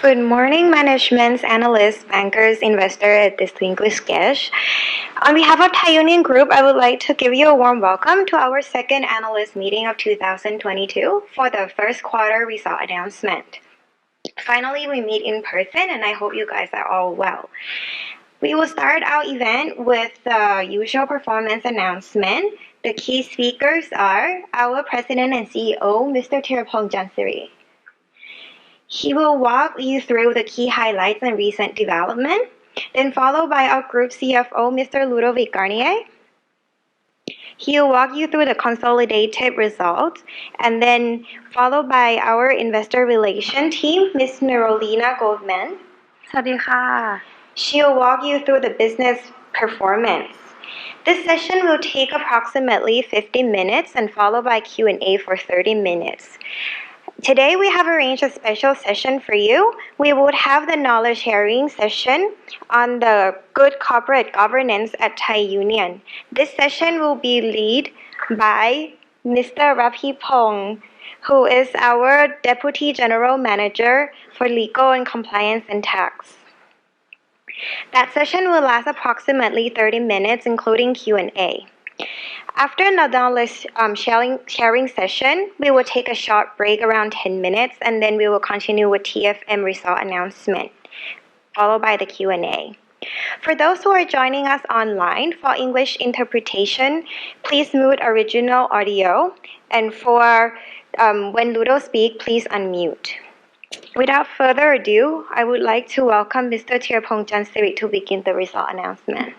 Good morning, managements, analysts, bankers, investors at Distinguished Guests. On behalf of Thai Union Group, I would like to give you a warm welcome to our second analyst meeting of 2022 for the first quarter result announcement. Finally, we meet in person, and I hope you guys are all well. We will start our event with the usual performance announcement. The key speakers are our President and CEO, Mr. Thiraphong Chansiri. He will walk you through the key highlights and recent development, then followed by our Group CFO, Mr. Ludovic Garnier. He will walk you through the consolidated results, and then followed by our Investor Relations team, Ms. Nerolina Goldman. สวัสดีค่ะ She'll walk you through the business performance. This session will take approximately 50 minutes and followed by Q&A for 30 minutes. Today we have arranged a special session for you. We would have the knowledge sharing session on the good corporate governance at Thai Union. This session will be led by Mr. Rapipong, who is our Deputy General Manager for Legal and Compliance and Tax. That session will last approximately 30 minutes, including Q&A. After the knowledge sharing session, we will take a short break around 10 minutes, and then we will continue with TFM result announcement, followed by the Q&A. For those who are joining us online, for English interpretation, please mute original audio, and for when Ludo speaks, please unmute. Without further ado, I would like to welcome Mr. Thiraphong Chansiri to begin the result announcement.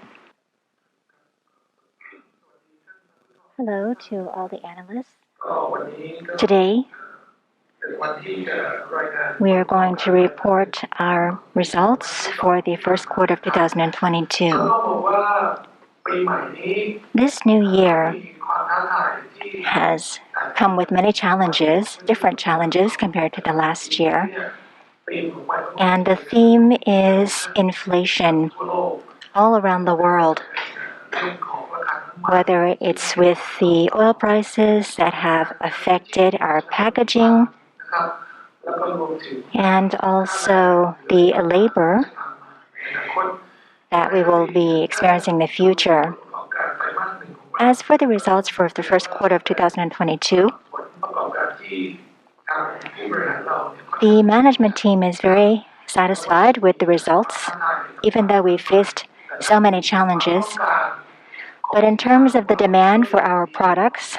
Hello to all the analysts. Today, we are going to report our results for the first quarter of 2022. This new year has come with many challenges, different challenges compared to the last year. And the theme is inflation all around the world. Whether it's with the oil prices that have affected our packaging and also the labor that we will be experiencing in the future. As for the results for the first quarter of 2022, the management team is very satisfied with the results, even though we faced so many challenges. But in terms of the demand for our products,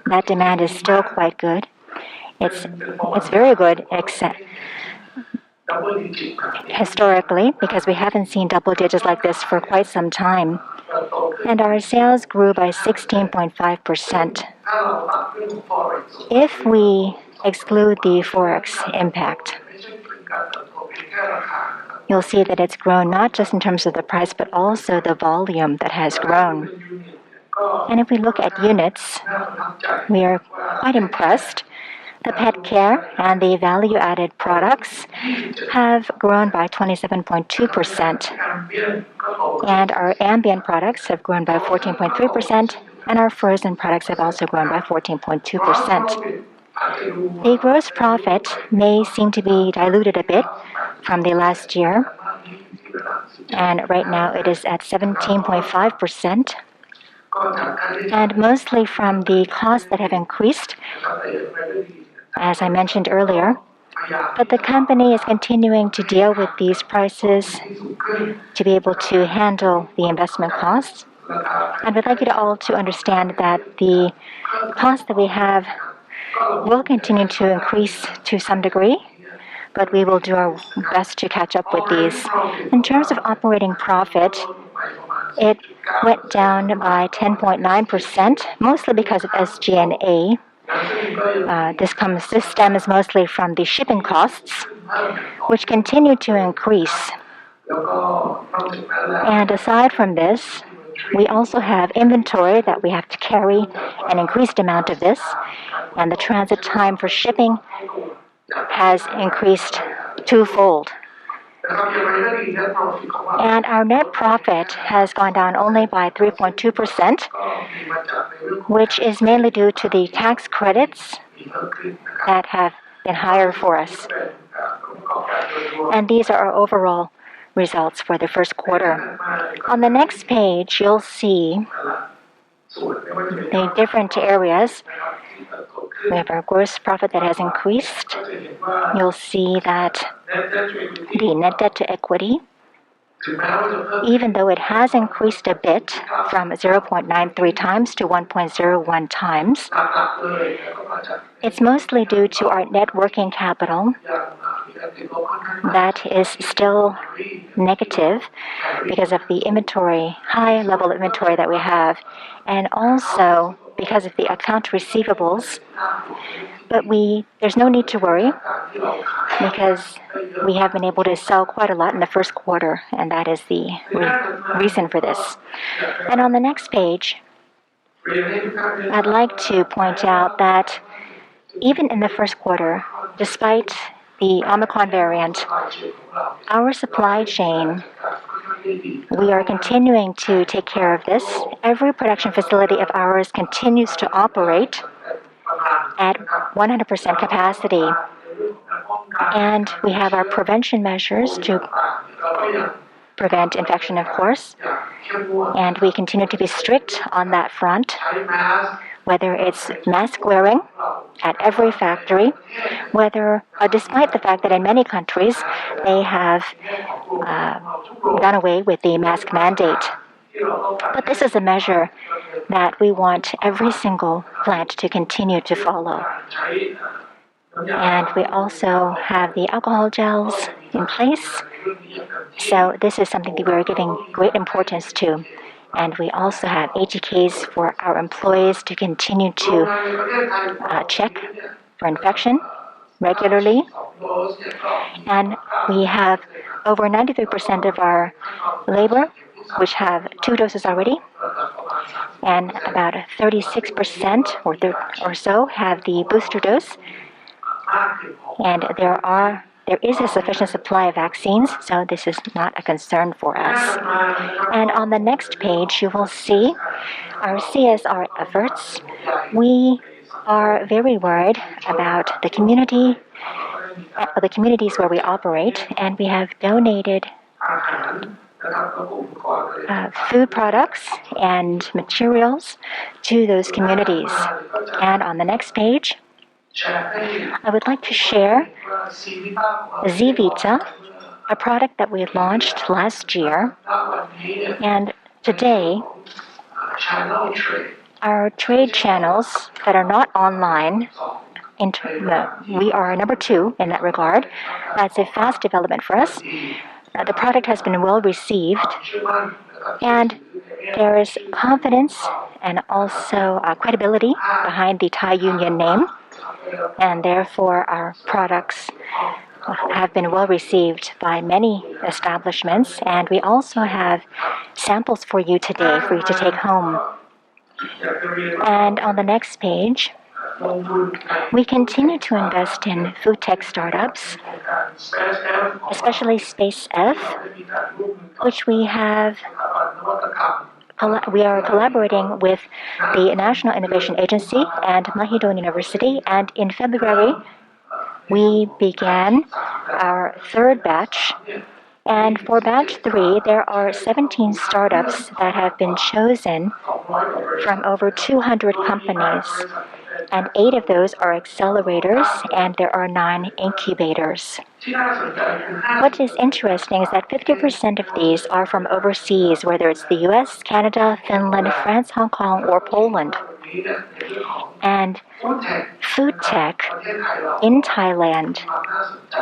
that demand is still quite good. It's very good, except historically, because we haven't seen double digits like this for quite some time. And our sales grew by 16.5%. If we exclude the Forex impact, you'll see that it's grown not just in terms of the price, but also the volume that has grown. And if we look at units, we are quite impressed. The pet care and the value-added products have grown by 27.2%. And our ambient products have grown by 14.3%, and our frozen products have also grown by 14.2%. The gross profit may seem to be diluted a bit from the last year, and right now it is at 17.5%, and mostly from the costs that have increased, as I mentioned earlier. But the company is continuing to deal with these prices to be able to handle the investment costs. And we'd like you to all to understand that the costs that we have will continue to increase to some degree, but we will do our best to catch up with these. In terms of operating profit, it went down by 10.9%, mostly because of SG&A. This stems mostly from the shipping costs, which continue to increase. And aside from this, we also have inventory that we have to carry an increased amount of this, and the transit time for shipping has increased twofold. And our net profit has gone down only by 3.2%, which is mainly due to the tax credits that have been higher for us. And these are our overall results for the first quarter. On the next page, you'll see the different areas. We have our gross profit that has increased. You'll see that the net debt to equity, even though it has increased a bit from 0.93 times to 1.01 times, it's mostly due to our net working capital that is still negative because of the inventory, high level inventory that we have, and also because of the account receivables. But there's no need to worry because we have been able to sell quite a lot in the first quarter, and that is the reason for this. And on the next page, I'd like to point out that even in the first quarter, despite the Omicron variant, our supply chain, we are continuing to take care of this. Every production facility of ours continues to operate at 100% capacity. And we have our prevention measures to prevent infection, of course. And we continue to be strict on that front, whether it's mask wearing at every factory, whether, despite the fact that in many countries they have done away with the mask mandate. But this is a measure that we want every single plant to continue to follow. And we also have the alcohol gels in place. So this is something that we're giving great importance to. And we also have ATKs for our employees to continue to check for infection regularly. And we have over 93% of our labor which have 2 doses already, and about 36% or so have the booster dose. And there is a sufficient supply of vaccines, so this is not a concern for us. And on the next page, you will see our CSR efforts. We are very worried about the communities where we operate, and we have donated food products and materials to those communities. And on the next page, I would like to share Z-Vita, a product that we launched last year. And today, our trade channels that are not online, we are number 2 in that regard. That's a fast development for us. The product has been well received, and there is confidence and also credibility behind the Thai Union name, and therefore our products have been well received by many establishments, and we also have samples for you today for you to take home. And on the next page, we continue to invest in food tech startups, especially Space F, which we are collaborating with the National Innovation Agency and Mahidol University, and in February, we began our 3rd batch. And for batch 3, there are 17 startups that have been chosen from over 200 companies. And 8 of those are accelerators, and there are 9 incubators. What is interesting is that 50% of these are from overseas, whether it's the US, Canada, Finland, France, Hong Kong, or Poland. And food tech in Thailand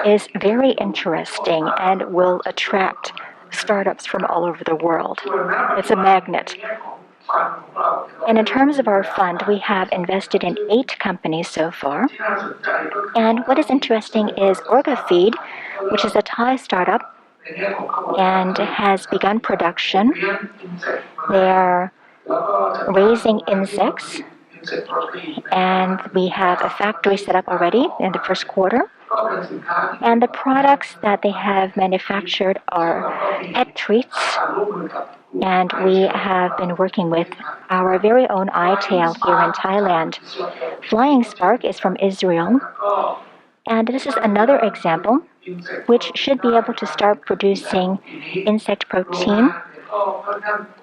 is very interesting and will attract startups from all over the world. It's a magnet. And in terms of our fund, we have invested in 8 companies so far. And what is interesting is OrgaFeed, which is a Thai startup and has begun production. They are raising insects, and we have a factory set up already in the first quarter. And the products that they have manufactured are pet treats. And we have been working with our very own iTail here in Thailand. Flying Spark is from Israel. And this is another example which should be able to start producing insect protein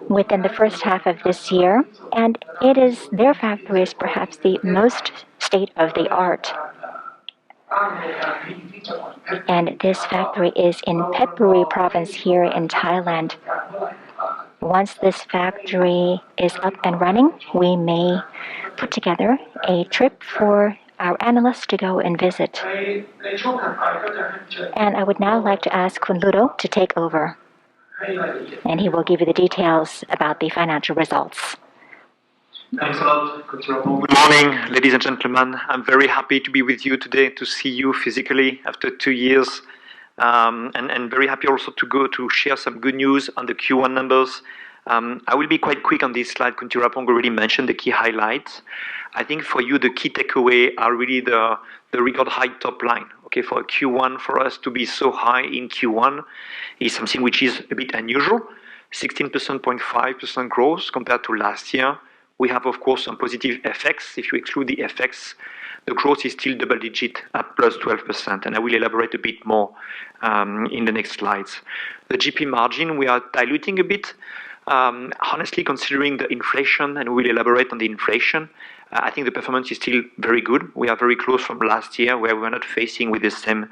within the first half of this year, and their factory is perhaps the most state-of-the-art. And this factory is in Phetchaburi province here in Thailand. Once this factory is up and running, we may put together a trip for our analysts to go and visit. And I would now like to ask Khun Ludo to take over, and he will give you the details about the financial results. Thanks a lot. Good morning, ladies and gentlemen. I'm very happy to be with you today, to see you physically after 2 years, and very happy also to share some good news on the Q1 numbers. I will be quite quick on this slide. Khun Tirapong already mentioned the key highlights. I think for you, the key takeaway are really the record high top line. Okay, for a Q1, for us to be so high in Q1 is something which is a bit unusual. 16.5% growth compared to last year. We have, of course, some positive effects. If you exclude the effects, the growth is still double digit at plus 12%, and I will elaborate a bit more in the next slides. The GP margin, we are diluting a bit. Honestly, considering the inflation, and we'll elaborate on the inflation, I think the performance is still very good. We are very close from last year, where we were not facing with the same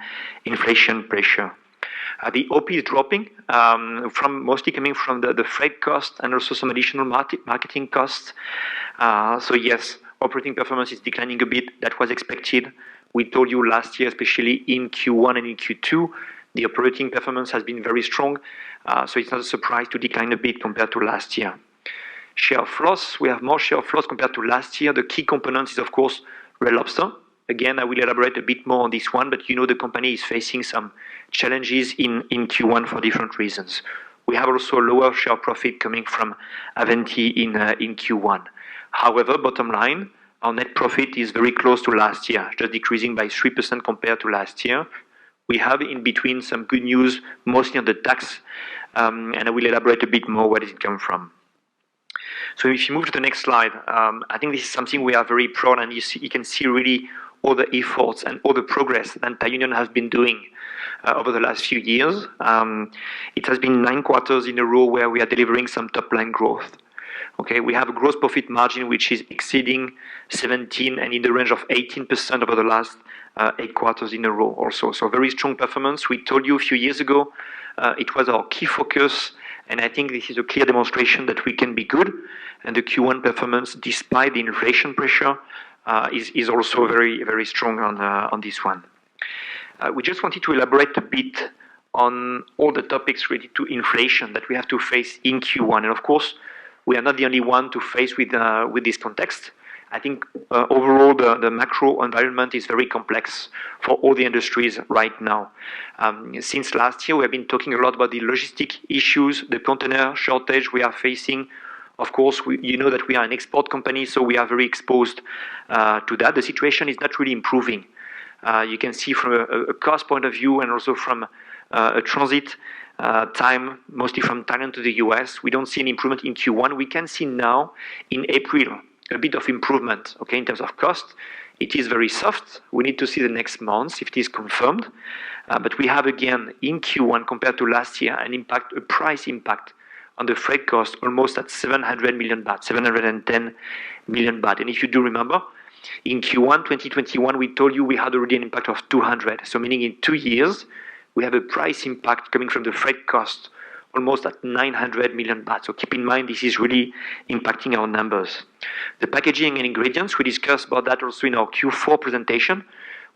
inflation pressure. The OP is dropping, mostly coming from the freight cost and also some additional marketing costs. So yes, operating performance is declining a bit. That was expected. We told you last year, especially in Q1 and in Q2, the operating performance has been very strong. So it's not a surprise to decline a bit compared to last year. Share of loss, we have more share of loss compared to last year. The key component is, of course, Red Lobster. Again, I will elaborate a bit more on this one, but you know the company is facing some challenges in Q1 for different reasons. We have also a lower share profit coming from Avanti in Q1. However, bottom line, our net profit is very close to last year, just decreasing by 3% compared to last year. We have in between some good news, mostly on the tax, and I will elaborate a bit more where does it come from. So if you move to the next slide, I think this is something we are very proud, and you can see really all the efforts and all the progress that Thai Union has been doing over the last few years. It has been 9 quarters in a row where we are delivering some top-line growth. Okay, we have a gross profit margin which is exceeding 17 and in the range of 18% over the last 8 quarters in a row also. So very strong performance. We told you a few years ago it was our key focus, and I think this is a clear demonstration that we can be good. And the Q1 performance, despite the inflation pressure, is also very, very strong on this one. We just wanted to elaborate a bit on all the topics related to inflation that we have to face in Q1. And of course, we are not the only one to face with this context. I think overall the macro environment is very complex for all the industries right now. Since last year, we have been talking a lot about the logistic issues, the container shortage we are facing. Of course, you know that we are an export company, so we are very exposed to that. The situation is not really improving. You can see from a cost point of view and also from a transit time, mostly from Thailand to the US, we don't see an improvement in Q1. We can see now in April a bit of improvement, okay, in terms of cost. It is very soft. We need to see the next months if it is confirmed. But we have again in Q1 compared to last year a price impact on the freight cost almost at 700 million baht, 710 million baht. And if you do remember, in Q1 2021, we told you we had already an impact of 200. So meaning in 2 years, we have a price impact coming from the freight cost almost at 900 million baht. So keep in mind, this is really impacting our numbers. The packaging and ingredients, we discussed about that also in our Q4 presentation.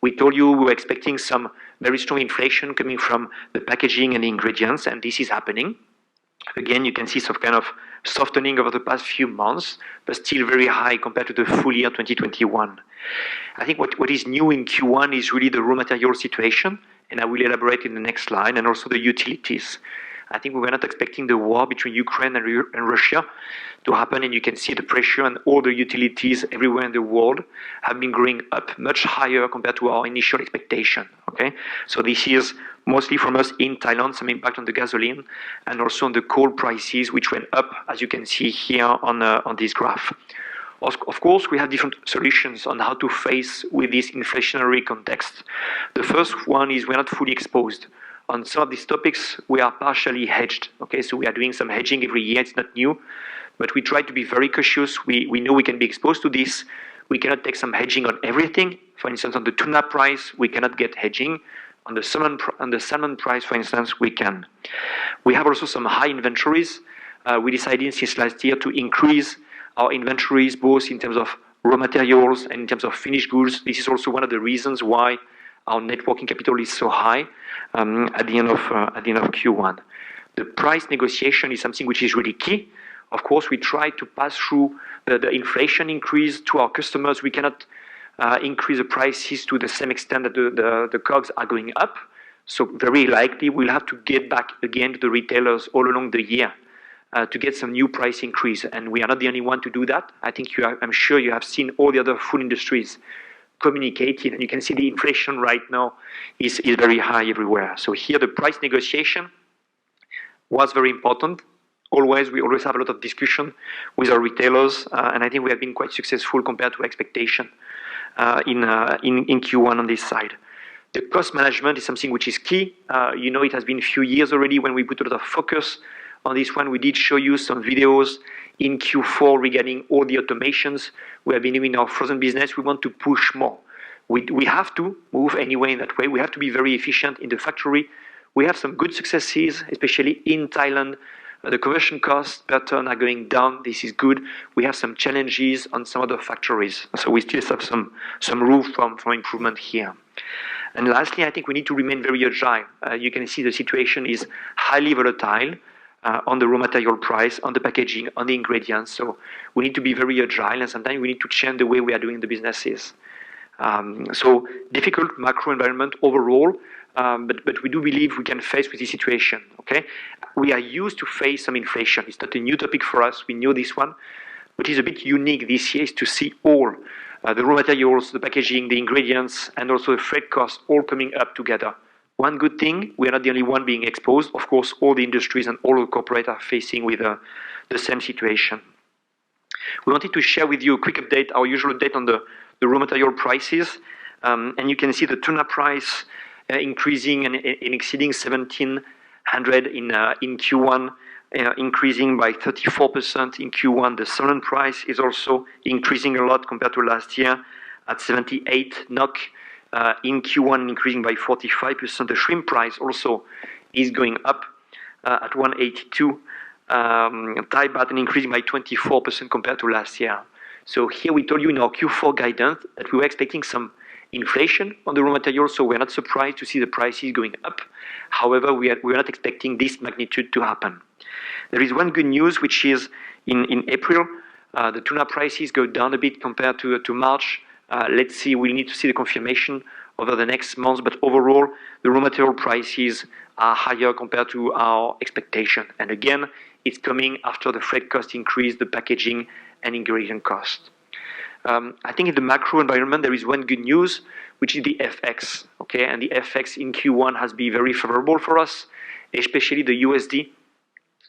We told you we were expecting some very strong inflation coming from the packaging and the ingredients, and this is happening. Again, you can see some kind of softening over the past few months, but still very high compared to the full year 2021. I think what is new in Q1 is really the raw material situation, and I will elaborate in the next slide, and also the utilities. I think we were not expecting the war between Ukraine and Russia to happen, and you can see the pressure on all the utilities everywhere in the world have been growing up much higher compared to our initial expectation. Okay, so this is mostly from us in Thailand, some impact on the gasoline and also on the coal prices, which went up, as you can see here on this graph. Of course, we have different solutions on how to face with this inflationary context. The first one is we're not fully exposed. On some of these topics, we are partially hedged. Okay, so we are doing some hedging every year. It's not new, but we try to be very cautious. We know we can be exposed to this. We cannot take some hedging on everything. For instance, on the tuna price, we cannot get hedging. On the salmon price, for instance, we can. We have also some high inventories. We decided since last year to increase our inventories, both in terms of raw materials and in terms of finished goods. This is also one of the reasons why our net working capital is so high at the end of Q1. The price negotiation is something which is really key. Of course, we try to pass through the inflation increase to our customers. We cannot increase the prices to the same extent that the COGS are going up. So very likely we'll have to get back again to the retailers all along the year to get some new price increase. And we are not the only one to do that. I think I'm sure you have seen all the other food industries communicating, and you can see the inflation right now is very high everywhere. So here the price negotiation was very important. We always have a lot of discussion with our retailers, and I think we have been quite successful compared to expectation in Q1 on this side. The cost management is something which is key. It has been a few years already when we put a lot of focus on this one. We did show you some videos in Q4 regarding all the automations we have been doing in our frozen business. We want to push more. We have to move anyway in that way. We have to be very efficient in the factory. We have some good successes, especially in Thailand. The conversion costs per ton are going down. This is good. We have some challenges on some other factories. So we still have some room for improvement here. And lastly, I think we need to remain very agile. You can see the situation is highly volatile on the raw material price, on the packaging, on the ingredients. So we need to be very agile, and sometimes we need to change the way we are doing the businesses. So difficult macro environment overall, but we do believe we can face with this situation. Okay, we are used to face some inflation. It's not a new topic for us. We knew this one. What is a bit unique this year is to see all the raw materials, the packaging, the ingredients, and also the freight costs all coming up together. One good thing, we are not the only one being exposed. Of course, all the industries and all the corporates are facing with the same situation. We wanted to share with you a quick update, our usual update on the raw material prices. And you can see the tuna price increasing and exceeding 1,700 in Q1, increasing by 34% in Q1. The salmon price is also increasing a lot compared to last year at 78 NOK. In Q1, increasing by 45%. The shrimp price also is going up at 182 Thai baht and increasing by 24% compared to last year. So here we told you in our Q4 guidance that we were expecting some inflation on the raw materials, so we're not surprised to see the prices going up. However, we are not expecting this magnitude to happen. There is one good news, which is in April, the tuna prices go down a bit compared to March. Let's see, we need to see the confirmation over the next months, but overall, the raw material prices are higher compared to our expectation. And again, it's coming after the freight cost increase, the packaging and ingredient cost. I think in the macro environment, there is one good news, which is the FX. Okay, and the FX in Q1 has been very favorable for us, especially the USD.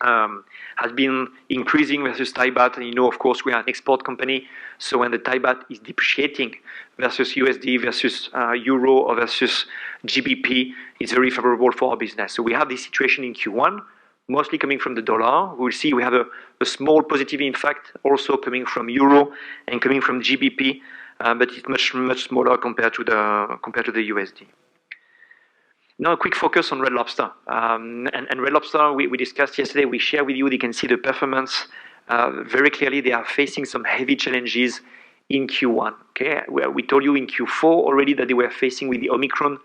Has been increasing versus Thai baht, and of course, we are an export company, so when the Thai baht is depreciating versus USD, versus Euro, or versus GBP, it's very favorable for our business. So we have this situation in Q1, mostly coming from the dollar. We'll see we have a small positive impact also coming from Euro and coming from GBP, but it's much smaller compared to the USD. Now a quick focus on Red Lobster. And Red Lobster, we discussed yesterday, we shared with you, you can see the performance. Very clearly, they are facing some heavy challenges in Q1. Okay, we told you in Q4 already that they were facing with the Omicron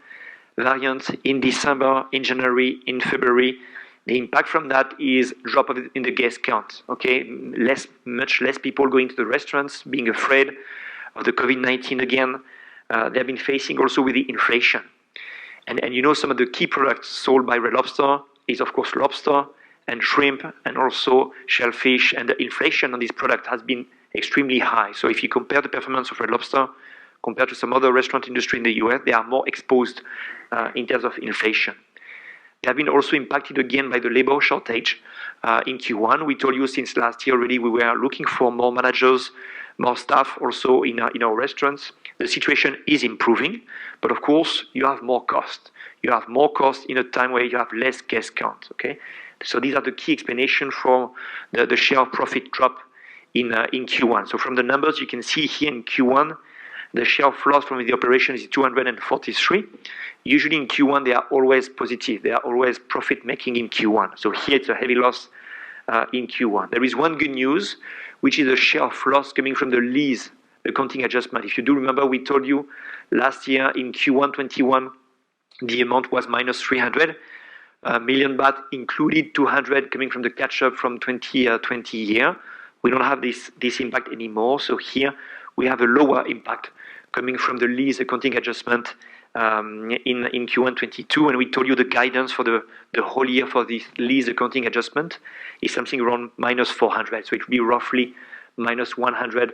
variant in December, in January, in February. The impact from that is drop in the guest count. Okay, much less people going to the restaurants, being afraid of the COVID-19 again. They have been facing also with the inflation. And some of the key products sold by Red Lobster is, of course, lobster and shrimp and also shellfish. And the inflation on this product has been extremely high. So if you compare the performance of Red Lobster compared to some other restaurant industry in the US, they are more exposed in terms of inflation. They have been also impacted again by the labor shortage in Q1. We told you since last year already we were looking for more managers more staff also in our restaurants. The situation is improving, but of course you have more cost. You have more cost in a time where you have less guest count. Okay, so these are the key explanations for the share of profit drop in Q1. So from the numbers you can see here in Q1, the share of loss from the operation is 243. Usually in Q1 they are always positive. They are always profit making in Q1. So here it's a heavy loss in Q1. There is one good news, which is the share of loss coming from the lease accounting adjustment. If you do remember, we told you last year in Q1 21, the amount was minus 300 million baht, included 200 coming from the catch-up from 2020 year. We don't have this impact anymore. So here we have a lower impact coming from the lease accounting adjustment in Q1 22, and we told you the guidance for the whole year for this lease accounting adjustment is something around minus 400. So it will be roughly minus 100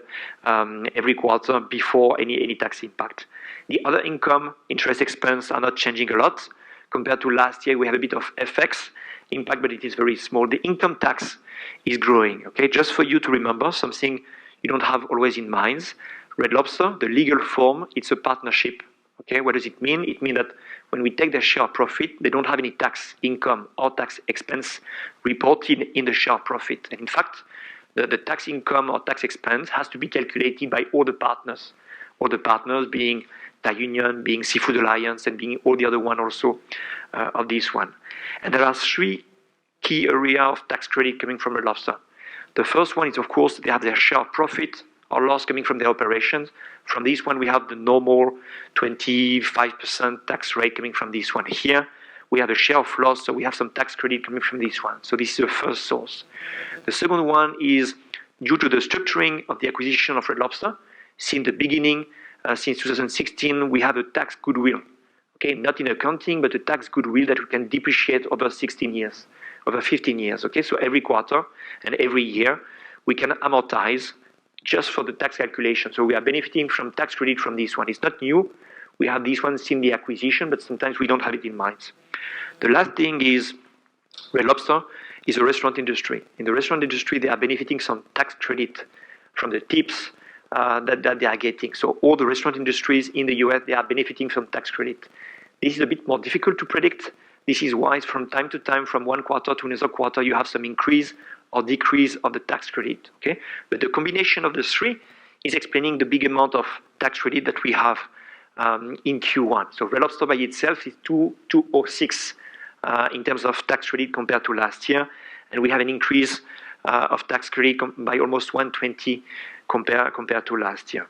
every quarter before any tax impact. The other income, interest expense are not changing a lot. Compared to last year, we have a bit of FX impact, but it is very small. The income tax is growing. Okay, just for you to remember something you don't have always in mind. Red Lobster, the legal form, it's a partnership. Okay, what does it mean? It means that when we take their share profit, they don't have any tax income or tax expense reported in the share profit. And in fact, the tax income or tax expense has to be calculated by all the partners being Thai Union, being Seafood Alliance, and being all the other one also of this one. And there are three key areas of tax credit coming from Red Lobster. The first one is, of course, they have their share of profit or loss coming from their operations. From this one, we have the normal 25% tax rate coming from this one. Here, we have a share of loss, so we have some tax credit coming from this one. So this is the first source. The second one is due to the structuring of the acquisition of Red Lobster. Since the beginning, since 2016, we have a tax goodwill. Okay, not in accounting, but a tax goodwill that we can depreciate over 15 years. Okay, so every quarter and every year, we can amortize just for the tax calculation. So we are benefiting from tax credit from this one. It's not new. We have this one since the acquisition, but sometimes we don't have it in mind. The last thing is Red Lobster is a restaurant industry. In the restaurant industry, they are benefiting some tax credit from the tips that they are getting. So all the restaurant industries in the US, they are benefiting from tax credit. This is a bit more difficult to predict. This is why from time to time, from one quarter to another quarter, you have some increase or decrease of the tax credit. Okay, but the combination of the three is explaining the big amount of tax credit that we have in Q1. So Red Lobster by itself is 206 in terms of tax credit compared to last year, and we have an increase of tax credit by almost 120 compared to last year.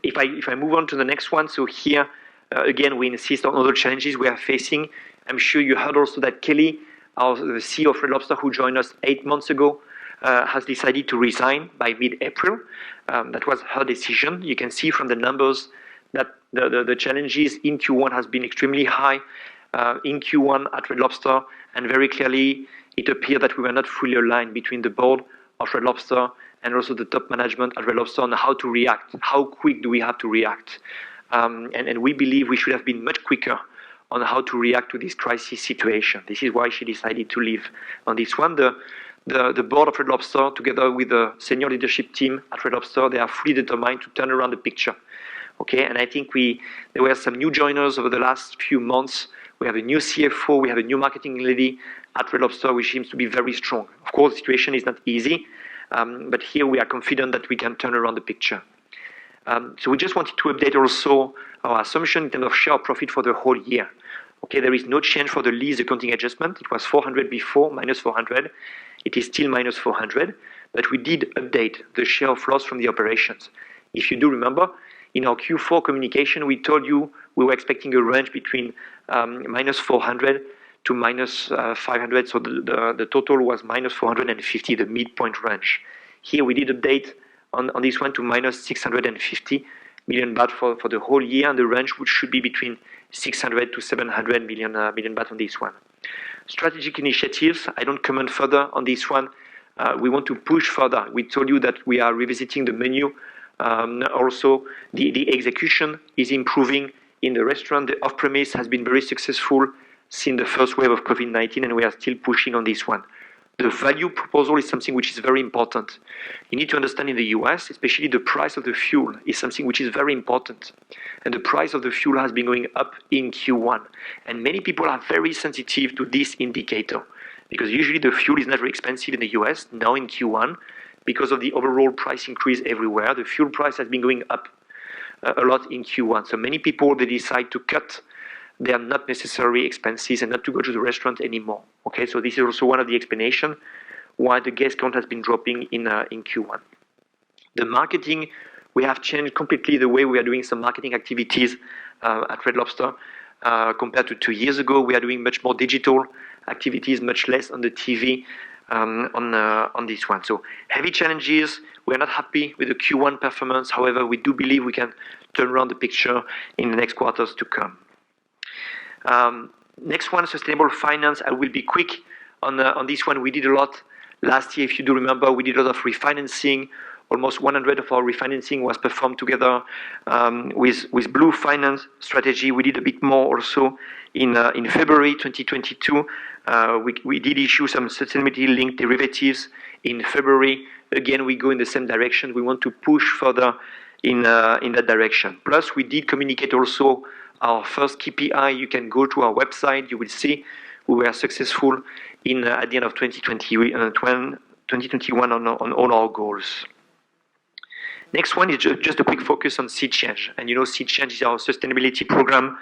If I move on to the next one, so here again we insist on other challenges we are facing. I'm sure you heard also that Kelly, the CEO of Red Lobster, who joined us 8 months ago, has decided to resign by mid-April. That was her decision. You can see from the numbers that the challenges in Q1 has been extremely high in Q1 at Red Lobster, and very clearly it appeared that we were not fully aligned between the board of Red Lobster and also the top management at Red Lobster on how to react, how quick do we have to react. And we believe we should have been much quicker on how to react to this crisis situation. This is why she decided to leave on this one. The board of Red Lobster, together with the senior leadership team at Red Lobster, they are fully determined to turn around the picture. Okay, and I think there were some new joiners over the last few months. We have a new CFO, we have a new marketing lady at Red Lobster, which seems to be very strong. Of course, the situation is not easy, but here we are confident that we can turn around the picture. So we just wanted to update also our assumption in terms of share profit for the whole year. Okay, there is no change for the lease accounting adjustment. It was 400 before, minus 400. It is still minus 400, but we did update the share of loss from the operations. If you do remember, in our Q4 communication, we told you we were expecting a range between minus 400 to minus 500, so the total was minus 450, the midpoint range. Here we did update on this one to minus 650 million baht for the whole year, and the range which should be between 600 to 700 million baht on this one. Strategic initiatives, I don't comment further on this one. We want to push further. We told you that we are revisiting the menu. Also, the execution is improving in the restaurant. The off-premise has been very successful since the first wave of COVID-19, and we are still pushing on this one. The value proposal is something which is very important. You need to understand in the US, especially the price of the fuel is something which is very important. And the price of the fuel has been going up in Q1. And many people are very sensitive to this indicator because usually the fuel is not very expensive in the US. Now in Q1, because of the overall price increase everywhere, the fuel price has been going up a lot in Q1. So many people, they decide to cut their not necessary expenses and not to go to the restaurant anymore. Okay, so this is also one of the explanations why the guest count has been dropping in Q1. The marketing, we have changed completely the way we are doing some marketing activities at Red Lobster. Compared to 2 years ago, we are doing much more digital activities, much less on the TV on this one. So heavy challenges. We are not happy with the Q1 performance. However, we do believe we can turn around the picture in the next quarters to come. Next one, sustainable finance. I will be quick on this one. We did a lot last year. If you do remember, we did a lot of refinancing. Almost 100 of our refinancing was performed together with Blue Finance strategy. We did a bit more also in February 2022. We did issue some sustainability-linked derivatives in February. Again, we go in the same direction. We want to push further in that direction. Plus, we did communicate also our first KPI. You can go to our website. You will see we were successful at the end of 2021 on all our goals. Next one is just a quick focus on Sea Change. And Sea Change is our sustainability program.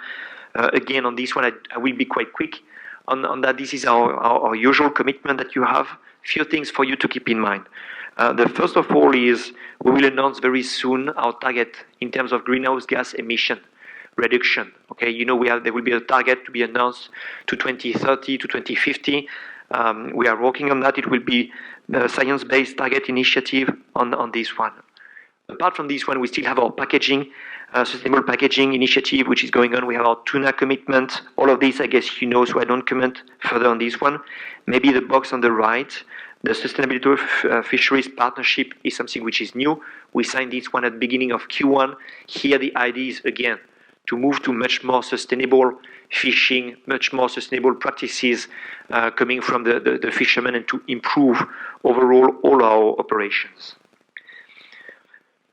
Again, on this one, I will be quite quick on that. This is our usual commitment that you have. Few things for you to keep in mind. The first of all is we will announce very soon our target in terms of greenhouse gas emission reduction. Okay, there will be a target to be announced to 2030 to 2050. We are working on that. It will be a science-based target initiative on this one. Apart from this one, we still have our packaging, sustainable packaging initiative, which is going on. We have our tuna commitment. All of this, I guess so I don't comment further on this one. Maybe the box on the right, the Sustainability Fisheries Partnership is something which is new. We signed this one at the beginning of Q1. Here the idea is, again, to move to much more sustainable fishing, much more sustainable practices coming from the fishermen and to improve overall all our operations.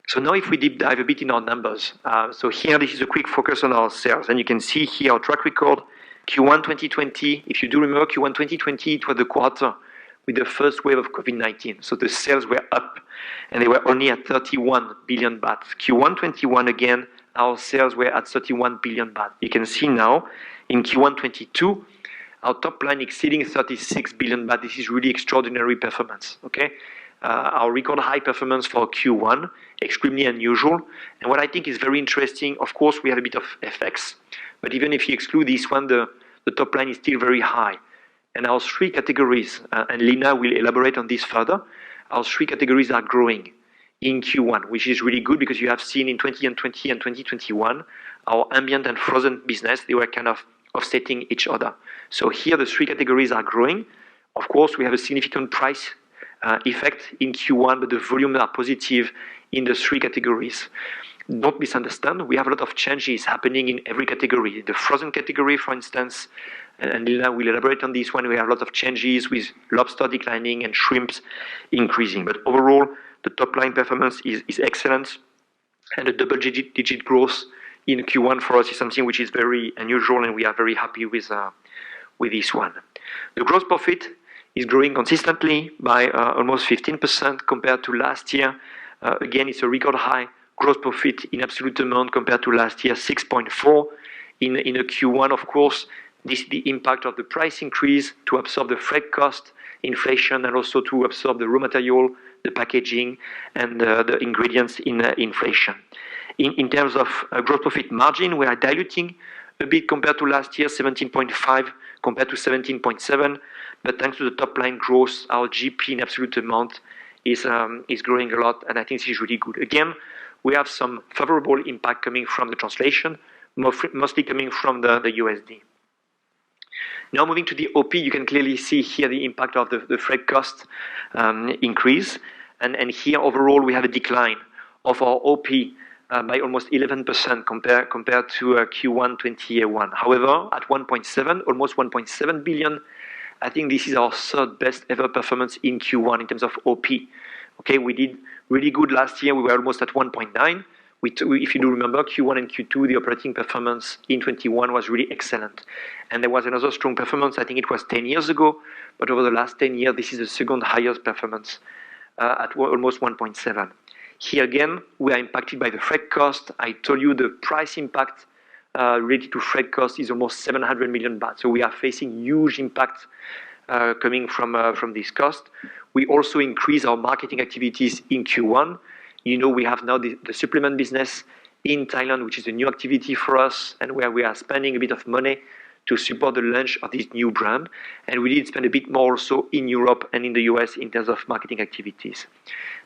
So now if we deep dive a bit in our numbers. So here this is a quick focus on our sales. And you can see here our track record, Q1 2020. If you do remember, Q1 2020, it was the quarter with the first wave of COVID-19. So the sales were up and they were only at 31 billion baht. Q1 21 again, our sales were at 31 billion baht. You can see now in Q1 22, our top line exceeding 36 billion baht. This is really extraordinary performance. Okay, our record high performance for Q1, extremely unusual. And what I think is very interesting, of course, we have a bit of FX, but even if you exclude this one, the top line is still very high. And our three categories, and Lina will elaborate on this further, our three categories are growing in Q1, which is really good because you have seen in 2020 and 2021, our ambient and frozen business, they were kind of offsetting each other. So here the three categories are growing. Of course, we have a significant price effect in Q1, but the volume are positive in the three categories. Don't misunderstand, we have a lot of changes happening in every category. The frozen category, for instance, and Lina will elaborate on this one, we have a lot of changes with lobster declining and shrimps increasing. But overall, the top line performance is excellent, and the double-digit growth in Q1 for us is something which is very unusual, and we are very happy with this one. The gross profit is growing consistently by almost 15% compared to last year. Again, it's a record high gross profit in absolute amount compared to last year, 6.4 in a Q1. Of course, this is the impact of the price increase to absorb the freight cost inflation and also to absorb the raw material, the packaging, and the ingredients in inflation. In terms of gross profit margin, we are diluting a bit compared to last year, 17.5 compared to 17.7. But thanks to the top line growth, our GP in absolute amount is growing a lot, and I think this is really good. Again, we have some favorable impact coming from the translation, mostly coming from the USD. Now moving to the OP, you can clearly see here the impact of the freight cost increase. And here overall we have a decline of our OP by almost 11% compared to Q1 2021. However, at 1.7, almost 1.7 billion I think this is our third best ever performance in Q1 in terms of OP. Okay, we did really good last year. We were almost at 1.9. If you do remember, Q1 and Q2, the operating performance in 21 was really excellent. And there was another strong performance, I think it was 10 years ago, but over the last 10 years, this is the second highest performance at almost 1.7. Here again, we are impacted by the freight cost. I told you the price impact related to freight cost is almost 700 million baht. So we are facing huge impact coming from this cost. We also increase our marketing activities in Q1. You know, we have now the supplement business in Thailand, which is a new activity for us, and where we are spending a bit of money to support the launch of this new brand. And we did spend a bit more also in Europe and in the US in terms of marketing activities.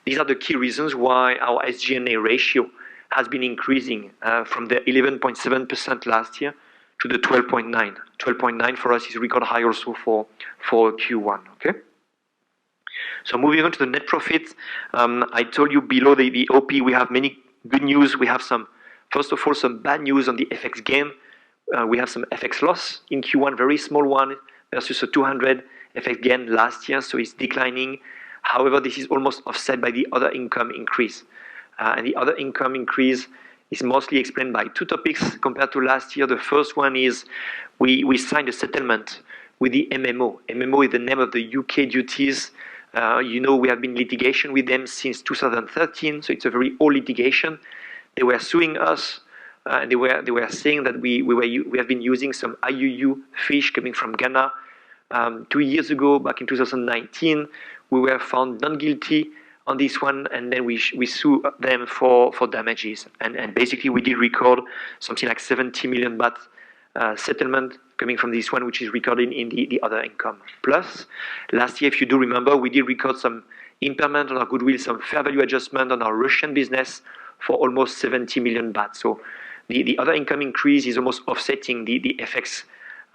These are the key reasons why our SG&A ratio has been increasing from the 11.7% last year to the 12.9. 12.9 for us is record high also for Q1, okay? So moving on to the net profit, I told you below the OP, we have many good news. We have first of all, some bad news on the FX gain. We have some FX loss in Q1, very small one, versus a 200 FX gain last year, so it's declining. However, this is almost offset by the other income increase. And the other income increase is mostly explained by two topics compared to last year. The first one is we signed a settlement with the MMO. MMO is the name of the UK duties. You know, we have been in litigation with them since 2013, so it's a very old litigation. They were suing us, and they were saying that we have been using some IUU fish coming from Ghana. 2 years ago, back in 2019, we were found not guilty on this one, and then we sue them for damages. And basically, we did record something like 70 million baht settlement coming from this one, which is recorded in the other income. Plus, last year, if you do remember, we did record some impairment on our goodwill, some fair value adjustment on our Russian business for almost 70 million baht. So the other income increase is almost offsetting the FX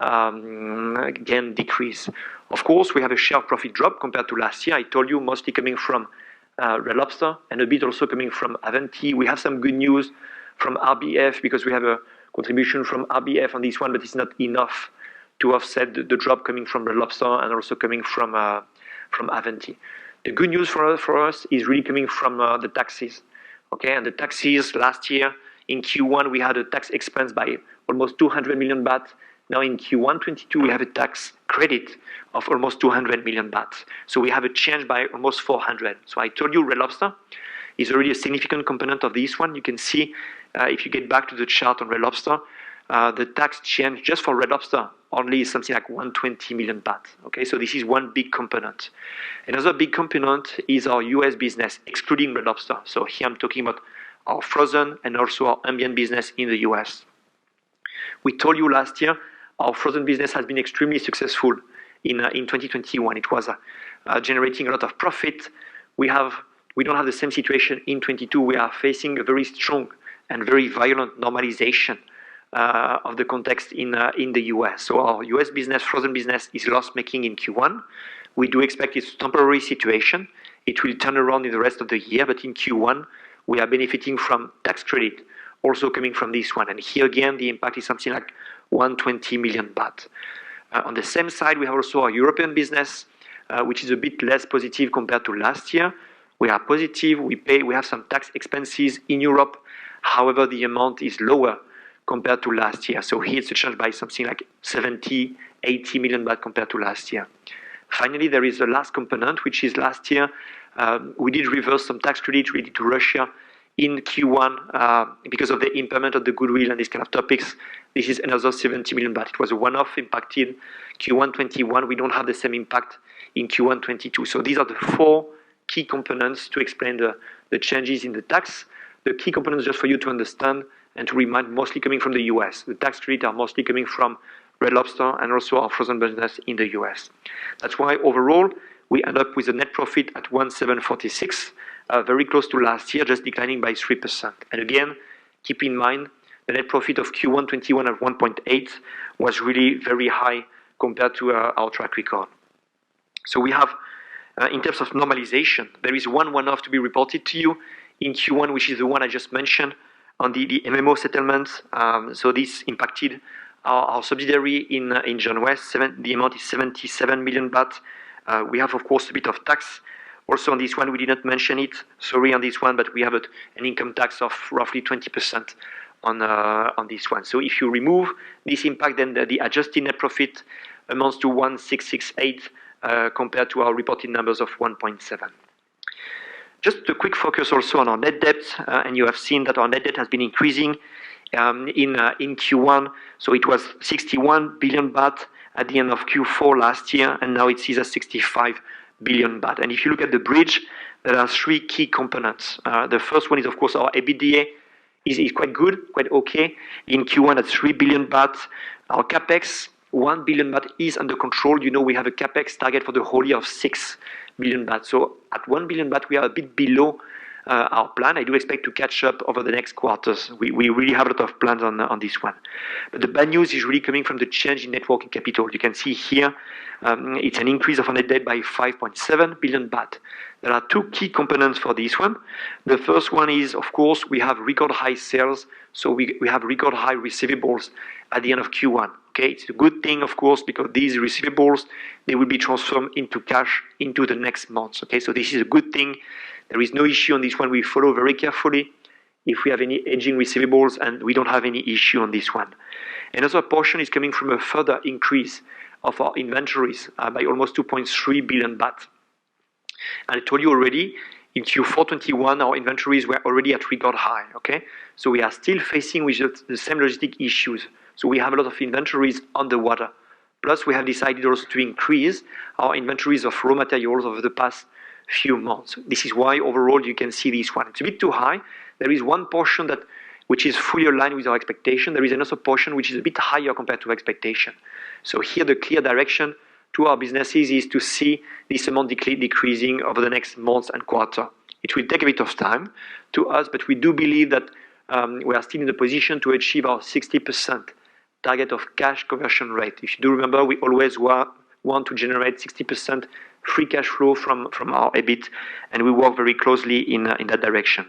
again decrease. Of course, we have a share profit drop compared to last year. I told you, mostly coming from Red Lobster and a bit also coming from Avanti. We have some good news from RBF because we have a contribution from RBF on this one, but it's not enough to offset the drop coming from Red Lobster and also coming from Avanti. The good news for us is really coming from the taxes. Okay, and the taxes last year in Q1 we had a tax expense by almost 200 million baht. Now in Q1 22 we have a tax credit of almost 200 million baht. So we have a change by almost 400. So I told you Red Lobster is already a significant component of this one. You can see if you get back to the chart on Red Lobster, the tax change just for Red Lobster only is something like 120 million baht. Okay, so this is one big component. Another big component is our US business, excluding Red Lobster. So here I'm talking about our frozen and also our ambient business in the US. We told you last year our frozen business has been extremely successful in 2021. It was generating a lot of profit. We don't have the same situation in 22. We are facing a very strong and very violent normalization of the context in the US. So our US business, frozen business, is loss-making in Q1. We do expect it's a temporary situation. It will turn around in the rest of the year, but in Q1, we are benefiting from tax credit also coming from this one. And here again, the impact is something like 120 million baht. On the same side, we have also our European business, which is a bit less positive compared to last year. We are positive. We have some tax expenses in Europe. However, the amount is lower compared to last year. So here it's a change by something like 70, 80 million baht compared to last year. Finally, there is the last component, which is last year, we did reverse some tax credit related to Russia in Q1 because of the impairment of the goodwill and these kind of topics. This is another 70 million baht. It was a one-off impacted Q1 21. We don't have the same impact in Q1 22. So these are the four key components to explain the changes in the tax. The key components, just for you to understand and to remind, mostly coming from the US. The tax credits are mostly coming from Red Lobster and also our frozen business in the US. That's why overall we end up with a net profit at 1,746, very close to last year, just declining by 3%. And again, keep in mind the net profit of Q1 21 at 1.8 was really very high compared to our track record. So we have, in terms of normalization, there is one-off to be reported to you in Q1, which is the one I just mentioned on the MMO settlements. So this impacted our subsidiary in John West. The amount is 77 million baht. We have, of course, a bit of tax. Also on this one, we did not mention it. Sorry on this one, but we have an income tax of roughly 20% on this one. So if you remove this impact, then the adjusted net profit amounts to 1,668 compared to our reported numbers of 1.7. Just a quick focus also on our net debt, and you have seen that our net debt has been increasing in Q1. So it was 61 billion baht at the end of Q4 last year, and now it is at 65 billion baht. And if you look at the bridge, there are three key components. The first one is, of course, our EBITDA is quite good, quite okay. In Q1 at 3 billion baht. Our capex, 1 billion baht, is under control. You know, we have a capex target for the whole year of 6 billion baht. So at 1 billion baht, we are a bit below our plan. I do expect to catch up over the next quarters. We really have a lot of plans on this one. But the bad news is really coming from the change in net working capital. You can see here, it's an increase of our net debt by 5.7 billion baht. There are two key components for this one. The first one is, of course, we have record high sales, so we have record high receivables at the end of Q1. Okay, it's a good thing, of course, because these receivables, they will be transformed into cash into the next months. Okay, so this is a good thing. There is no issue on this one. We follow very carefully if we have any aging receivables, and we don't have any issue on this one. Another portion is coming from a further increase of our inventories by almost 2.3 billion baht. And I told you already, in Q4 21, our inventories were already at record high. Okay, so we are still facing with the same logistic issues. So we have a lot of inventories on the water. Plus, we have decided also to increase our inventories of raw materials over the past few months. This is why overall you can see this one. It's a bit too high. There is one portion which is fully aligned with our expectation. There is another portion which is a bit higher compared to expectation. So here the clear direction to our businesses is to see this amount decreasing over the next months and quarter. It will take a bit of time to us, but we do believe that we are still in the position to achieve our 60% target of cash conversion rate. If you do remember, we always want to generate 60% free cash flow from our EBIT, and we work very closely in that direction.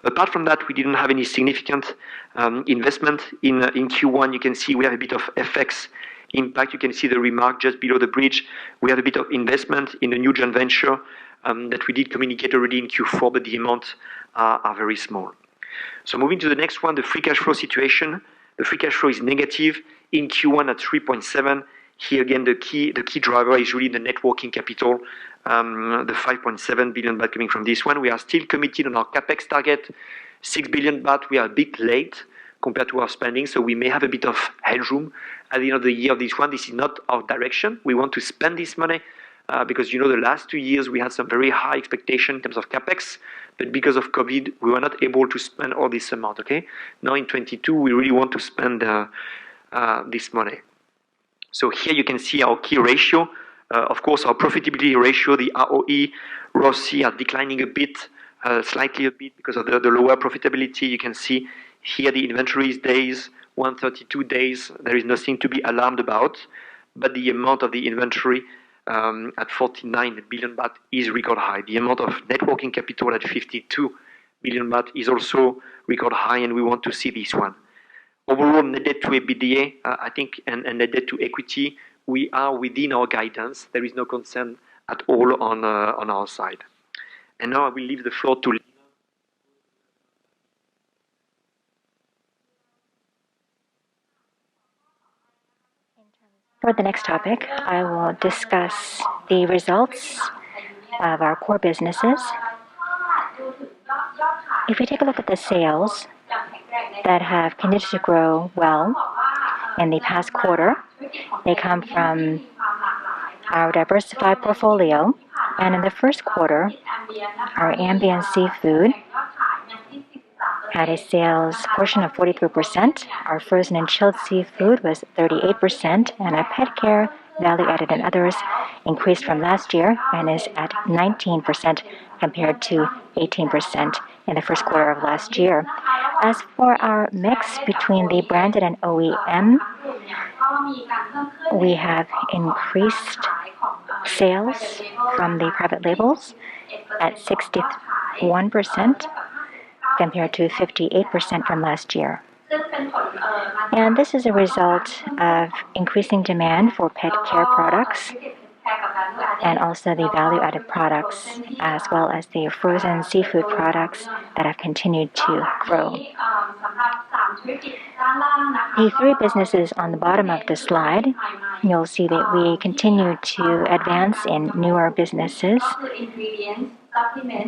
Apart from that, we didn't have any significant investment in Q1. You can see we have a bit of FX impact. You can see the remark just below the bridge. We have a bit of investment in a new joint venture that we did communicate already in Q4, but the amounts are very small. So moving to the next one, the free cash flow situation. The free cash flow is negative in Q1 at 3.7. Here again, the key driver is really the net working capital, the 5.7 billion baht coming from this one. We are still committed on our capex target, 6 billion baht. We are a bit late compared to our spending, so we may have a bit of headroom at the end of the year of this one. This is not our direction. We want to spend this money because, you know, the last 2 years we had some very high expectation in terms of capex, but because of COVID, we were not able to spend all this amount, okay? Now in 22, we really want to spend this money. So here you can see our key ratio. Of course, our profitability ratio, the ROE, ROCE are declining a bit, slightly a bit because of the lower profitability. You can see here the inventories days, 132 days. There is nothing to be alarmed about, but the amount of the inventory at 49 billion baht is record high. The amount of net working capital at 52 billion baht is also record high, and we want to see this one. Overall, net debt to EBITDA, I think, and net debt to equity, we are within our guidance. There is no concern at all on our side. And now I will leave the floor to Lina. For the next topic, I will discuss the results of our core businesses. If we take a look at the sales that have continued to grow well in the past quarter, they come from our diversified portfolio. And in the first quarter, our ambient seafood had a sales portion of 43%. Our frozen and chilled seafood was 38%, and our pet care, value added and others increased from last year and is at 19% compared to 18% in the first quarter of last year. As for our mix between the branded and OEM, we have increased sales from the private labels at 61% compared to 58% from last year. And this is a result of increasing demand for pet care products and also the value-added products, as well as the frozen seafood products that have continued to grow. The three businesses on the bottom of the slide, you'll see that we continue to advance in newer businesses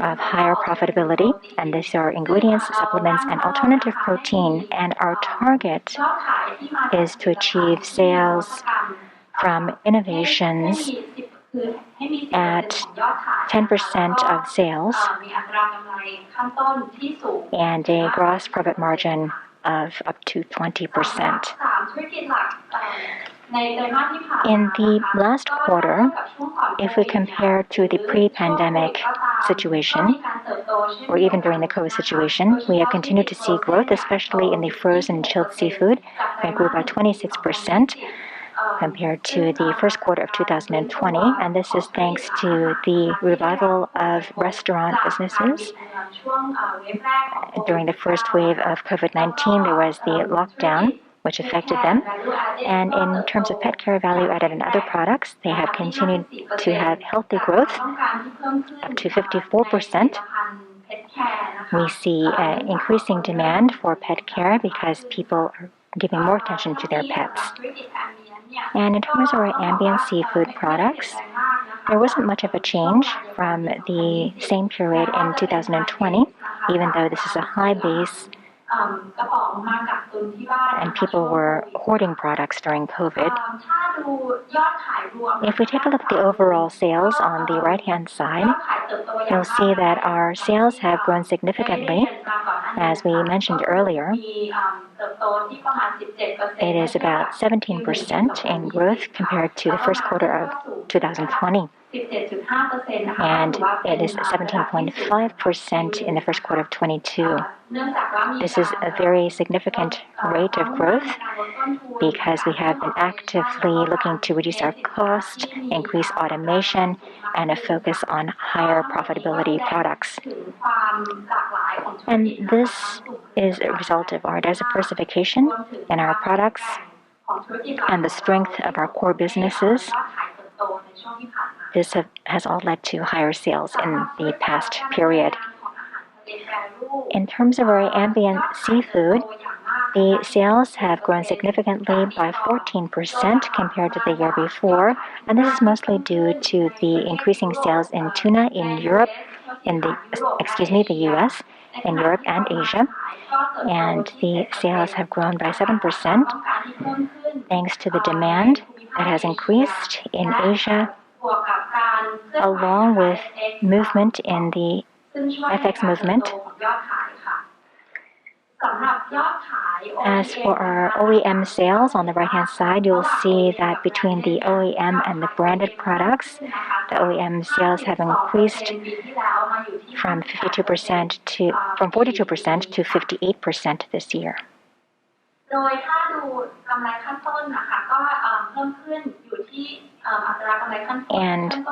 of higher profitability, and these are ingredients, supplements, and alternative protein. And our target is to achieve sales from innovations at 10% of sales and a gross profit margin of up to 20%. In the last quarter, if we compare to the pre-pandemic situation, or even during the COVID situation, we have continued to see growth, especially in the frozen chilled seafood, that grew by 26% compared to the first quarter of 2020, and this is thanks to the revival of restaurant businesses. During the first wave of COVID-19, there was the lockdown, which affected them. And in terms of pet care, value-added, and other products, they have continued to have healthy growth, up to 54%. We see increasing demand for pet care because people are giving more attention to their pets. And in terms of our ambient seafood products, there wasn't much of a change from the same period in 2020, even though this is a high base and people were hoarding products during COVID. If we take a look at the overall sales on the right-hand side, you'll see that our sales have grown significantly. As we mentioned earlier, it is about 17% in growth compared to the first quarter of 2020. And it is 17.5% in the first quarter of 22. This is a very significant rate of growth because we have been actively looking to reduce our cost, increase automation, and a focus on higher profitability products. And this is a result of our diversification in our products and the strength of our core businesses. This has all led to higher sales in the past period. In terms of our ambient seafood, the sales have grown significantly by 14% compared to the year before, and this is mostly due to the increasing sales in tuna in Europe, the US, in Europe and Asia, and the sales have grown by 7% thanks to the demand that has increased in Asia, along with movement in the FX movement. As for our OEM sales on the right-hand side, you'll see that between the OEM and the branded products, the OEM sales have increased from 42% to 58% this year. And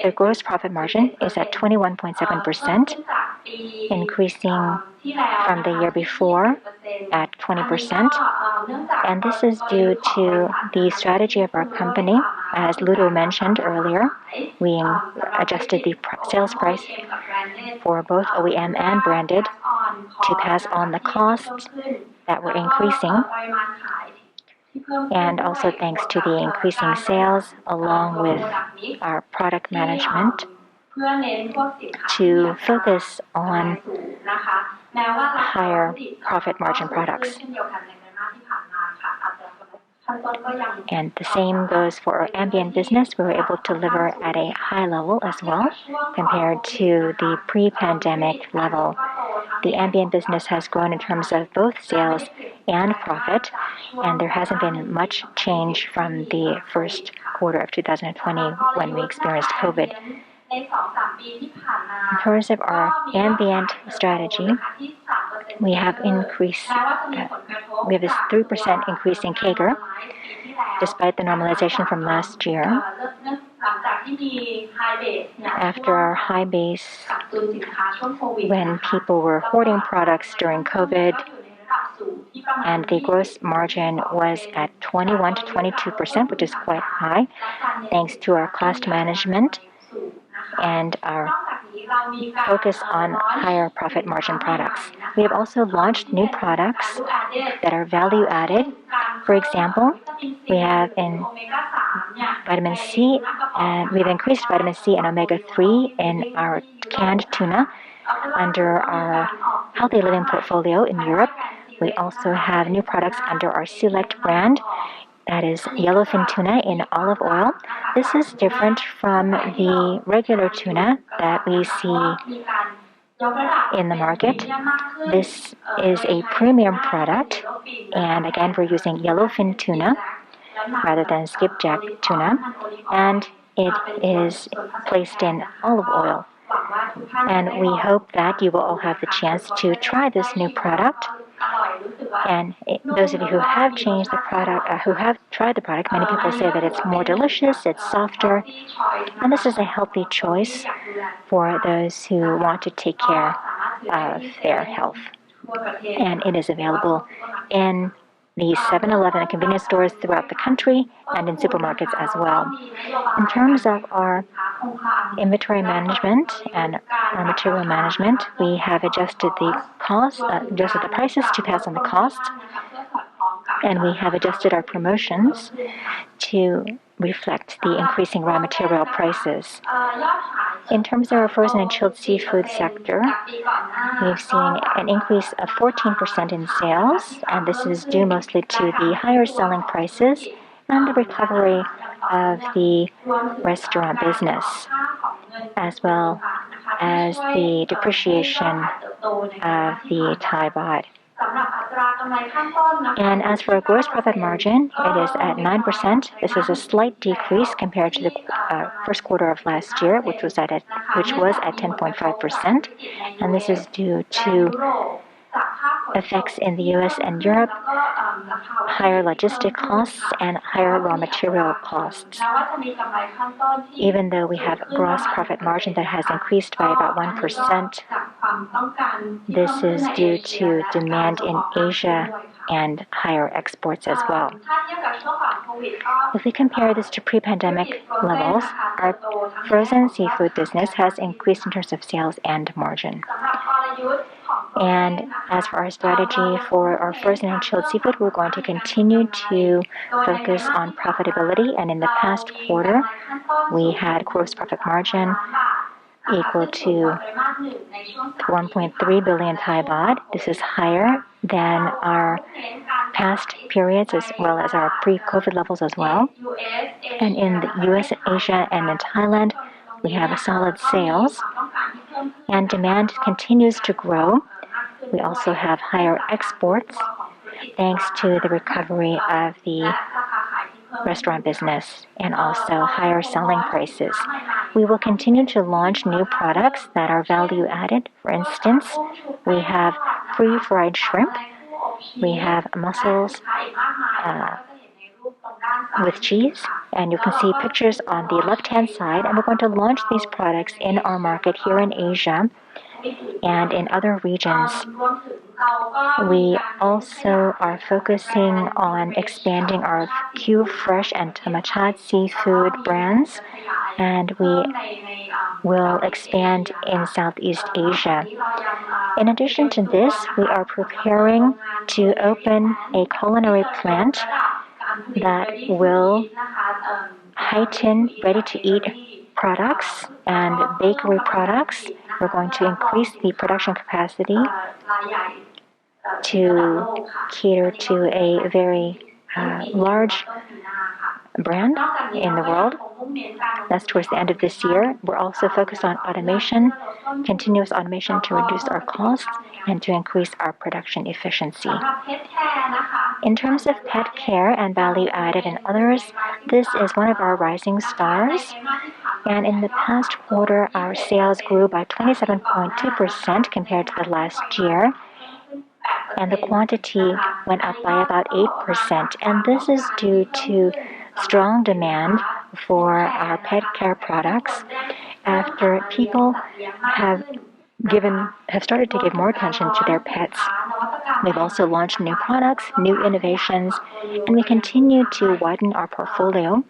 the gross profit margin is at 21.7%, increasing from the year before at 20%. And this is due to the strategy of our company. As Ludo mentioned earlier, we adjusted the sales price for both OEM and branded to pass on the costs that were increasing, and also thanks to the increasing sales along with our product management to focus on higher profit margin products. And the same goes for our ambient business. We were able to deliver at a high level as well compared to the pre-pandemic level. The ambient business has grown in terms of both sales and profit, and there hasn't been much change from the first quarter of 2020 when we experienced COVID. In terms of our ambient strategy, we have a 3% increase in CAGR, despite the normalization from last year. After our high base, when people were hoarding products during COVID, and the gross margin was at 21 to 22%, which is quite high, thanks to our cost management and our focus on higher profit margin products. We have also launched new products that are value added. For example, we have in vitamin C, and we've increased vitamin C and omega-3 in our canned tuna under our healthy living portfolio in Europe. We also have new products under our Select brand, that is yellowfin tuna in olive oil. This is different from the regular tuna that we see in the market. This is a premium product, and again, we're using yellowfin tuna rather than skipjack tuna, and it is placed in olive oil. And we hope that you will all have the chance to try this new product. And those of you who have changed the product, who have tried the product, many people say that it's more delicious, it's softer, and this is a healthy choice for those who want to take care of their health. And it is available in the 7-Eleven and convenience stores throughout the country and in supermarkets as well. In terms of our inventory management and our material management, we have adjusted the prices to pass on the costs, and we have adjusted our promotions to reflect the increasing raw material prices. In terms of our frozen and chilled seafood sector, we've seen an increase of 14% in sales, and this is due mostly to the higher selling prices and the recovery of the restaurant business, as well as the depreciation of the Thai baht. And as for gross profit margin, it is at 9%. This is a slight decrease compared to the first quarter of last year, which was at 10.5%. And this is due to effects in the US and Europe, higher logistic costs, and higher raw material costs. Even though we have gross profit margin that has increased by about 1%, this is due to demand in Asia and higher exports as well. If we compare this to pre-pandemic levels, our frozen seafood business has increased in terms of sales and margin. And as for our strategy for our frozen and chilled seafood, we're going to continue to focus on profitability. And in the past quarter, we had gross profit margin equal to 1.3 billion Thai baht. This is higher than our past periods as well as our pre-COVID levels as well. And in the US, Asia, and in Thailand, we have solid sales, and demand continues to grow. We also have higher exports thanks to the recovery of the restaurant business and also higher selling prices. We will continue to launch new products that are value added. For instance, we have pre-fried shrimp, we have mussels with cheese, and you can see pictures on the left-hand side, and we're going to launch these products in our market here in Asia and in other regions. We also are focusing on expanding our Q Fresh and Thamachat seafood brands, and we will expand in Southeast Asia. In addition to this, we are preparing to open a culinary plant that will heighten ready-to-eat products and bakery products. We're going to increase the production capacity to cater to a very large brand in the world. That's towards the end of this year. We're also focused on automation, continuous automation to reduce our costs and to increase our production efficiency. In terms of pet care and value added and others, this is one of our rising stars. And in the past quarter, our sales grew by 27.2% compared to the last year. And the quantity went up by about 8%. And this is due to strong demand for our pet care products after people have started to give more attention to their pets. We've also launched new products, new innovations, and we continue to widen our portfolio.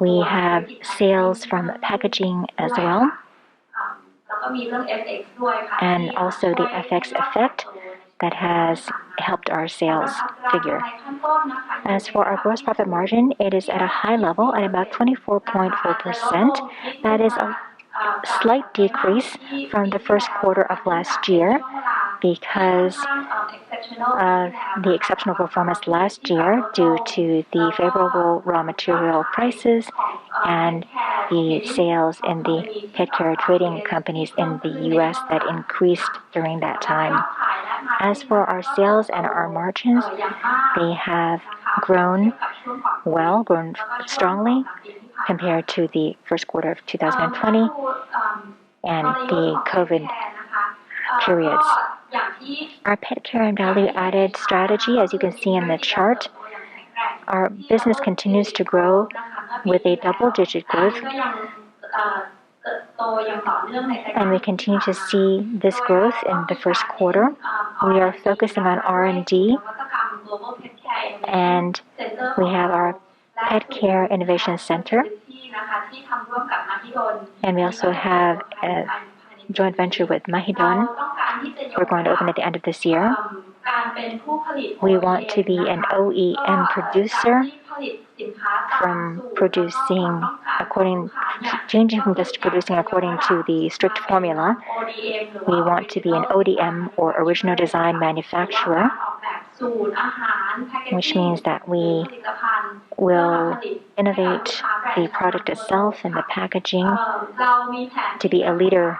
We have sales from packaging as well, and also the FX effect that has helped our sales figure. As for our gross profit margin, it is at a high level at about 24.4%. That is a slight decrease from the first quarter of last year because of the exceptional performance last year due to the favorable raw material prices and the sales in the pet care trading companies in the US that increased during that time. As for our sales and our margins, they have grown strongly compared to the first quarter of 2020 and the COVID periods. Our pet care and value-added strategy, as you can see in the chart, our business continues to grow with a double-digit growth, and we continue to see this growth in the first quarter. We are focusing on R&D, and we have our Pet Care Innovation Center, and we also have a joint venture with Mahidol. We're going to open at the end of this year. We want to be an OEM producer changing from just producing according to the strict formula. We want to be an ODM or original design manufacturer, which means that we will innovate the product itself and the packaging to be a leader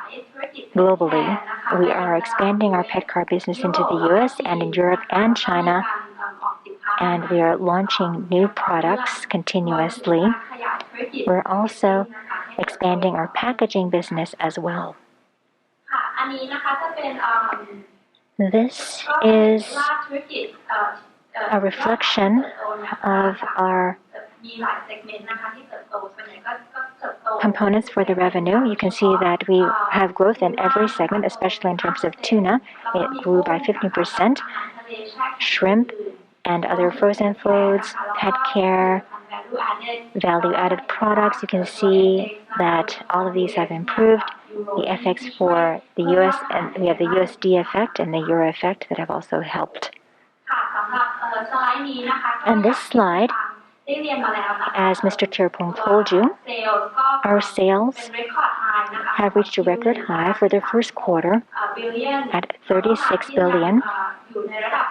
globally. We are expanding our pet car business into the US and in Europe and China, and we are launching new products continuously. We're also expanding our packaging business as well. This is a reflection of our components for the revenue. You can see that we have growth in every segment, especially in terms of tuna. It grew by 15%. Shrimp and other frozen foods, pet care, value-added products. You can see that all of these have improved. The FX for the US, and we have the USD effect and the Euro effect that have also helped. And this slide, as Mr. Tirpong told you, our sales have reached a record high for the first quarter at 36 billion,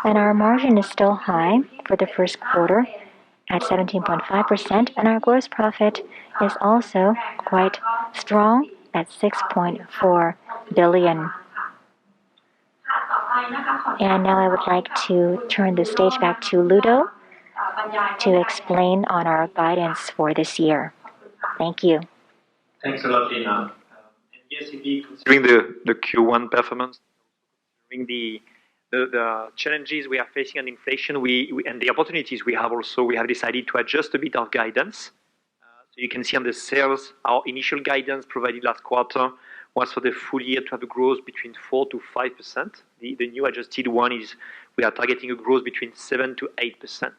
and our margin is still high for the first quarter at 17.5%, and our gross profit is also quite strong at 6.4 billion. And now I would like to turn the stage back to Ludo to explain on our guidance for this year. Thank you. Thanks a lot, Lina. Yes, indeed, considering the Q1 performance, considering the challenges we are facing on inflation, and the opportunities we have also, we have decided to adjust a bit our guidance. So you can see on the sales, our initial guidance provided last quarter was for the full year to have a growth between 4 to 5%. The new adjusted one is we are targeting a growth between 7 to 8%.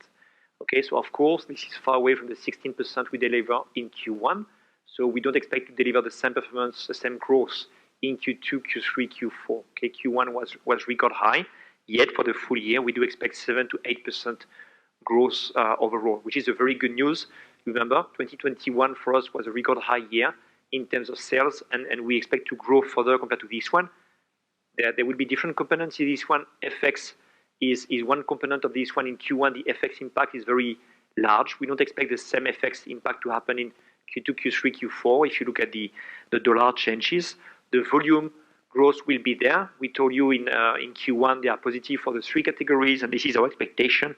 Okay, so of course, this is far away from the 16% we deliver in Q1. So we don't expect to deliver the same performance, the same growth in Q2, Q3, Q4. Okay, Q1 was record high. Yet for the full year, we do expect 7 to 8% growth overall, which is a very good news. Remember, 2021 for us was a record high year in terms of sales, and we expect to grow further compared to this one. There will be different components in this one. FX is one component of this one. In Q1, the FX impact is very large. We don't expect the same FX impact to happen in Q2, Q3, Q4. If you look at the dollar changes, the volume growth will be there. We told you in Q1 they are positive for the three categories, and this is our expectation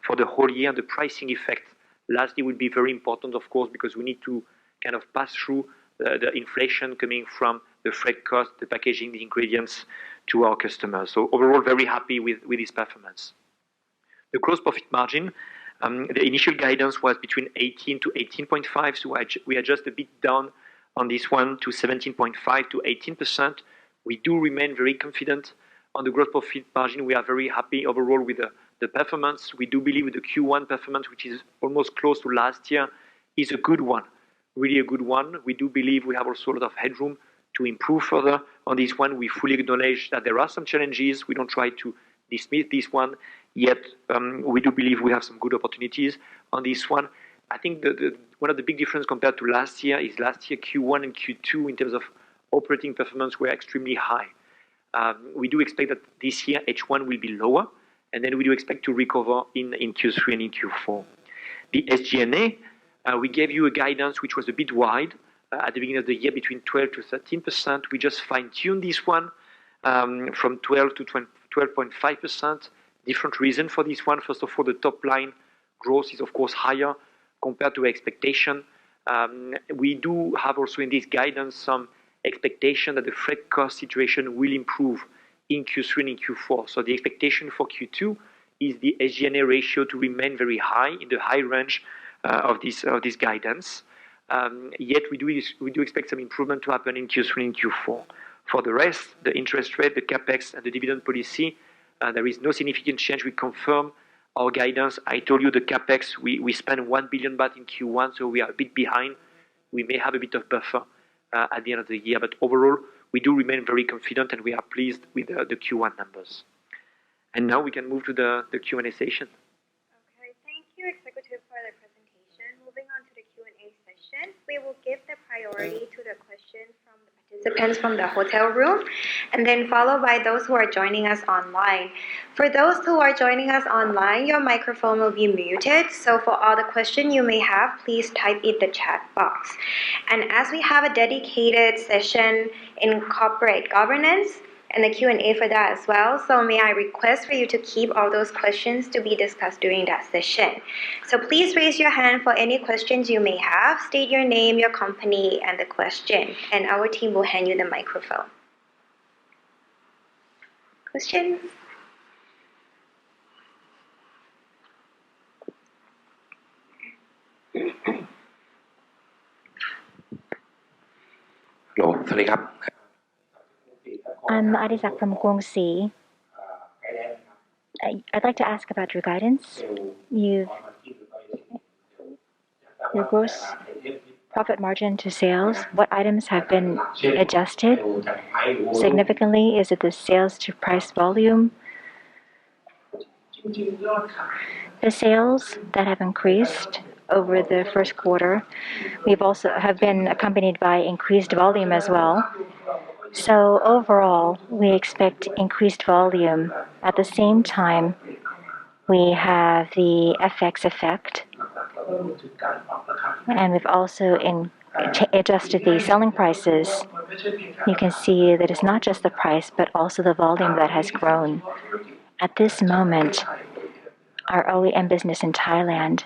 for the whole year. The pricing effect lastly will be very important, of course, because we need to kind of pass through the inflation coming from the freight cost, the packaging, the ingredients to our customers. So overall, very happy with this performance. The gross profit margin, the initial guidance was between 18 to 18.5, so we adjust a bit down on this one to 17.5 to 18%. We do remain very confident on the gross profit margin. We are very happy overall with the performance. We do believe the Q1 performance, which is almost close to last year, is a good one, really a good one. We do believe we have also a lot of headroom to improve further on this one. We fully acknowledge that there are some challenges. We don't try to dismiss this one, yet we do believe we have some good opportunities on this one. I think one of the big differences compared to last year is last year Q1 and Q2 in terms of operating performance were extremely high. We do expect that this year H1 will be lower, and then we do expect to recover in Q3 and in Q4. The SG&A, we gave you a guidance which was a bit wide at the beginning of the year, between 12 to 13%. We just fine-tuned this one from 12 to 12.5%. Different reason for this one. First of all, the top line growth is of course higher compared to expectation. We do have also in this guidance some expectation that the freight cost situation will improve in Q3 and in Q4. So the expectation for Q2 is the SG&A ratio to remain very high, in the high range of this guidance. Yet we do expect some improvement to happen in Q3 and Q4. For the rest, the interest rate, the capex, and the dividend policy, there is no significant change. We confirm our guidance. I told you the capex, we spent 1 billion baht in Q1, so we are a bit behind. We may have a bit of buffer at the end of the year, but overall, we do remain very confident and we are pleased with the Q1 numbers. And now we can move to the Q&A session. Okay, thank you, Executive, for the presentation. Moving on to the Q&A session, we will give the priority to the questions from the participants from the hotel room, and then followed by those who are joining us online. For those who are joining us online, your microphone will be muted, so for all the questions you may have, please type in the chat box. And as we have a dedicated session in corporate governance, and the Q&A for that as well. So may I request for you to keep all those questions to be discussed during that session. So please raise your hand for any questions you may have. State your name, your company, and the question, and our team will hand you the microphone. Questions? Hello, สวัสดีครับ I'm Adisak from Guangxi. I'd like to ask about your guidance. Your gross profit margin to sales, what items have been adjusted significantly? Is it the sales to price volume? The sales that have increased over the first quarter, we've also have been accompanied by increased volume as well. So overall, we expect increased volume. At the same time, we have the FX effect, and we've also adjusted the selling prices. You can see that it's not just the price, but also the volume that has grown. At this moment, our OEM business in Thailand,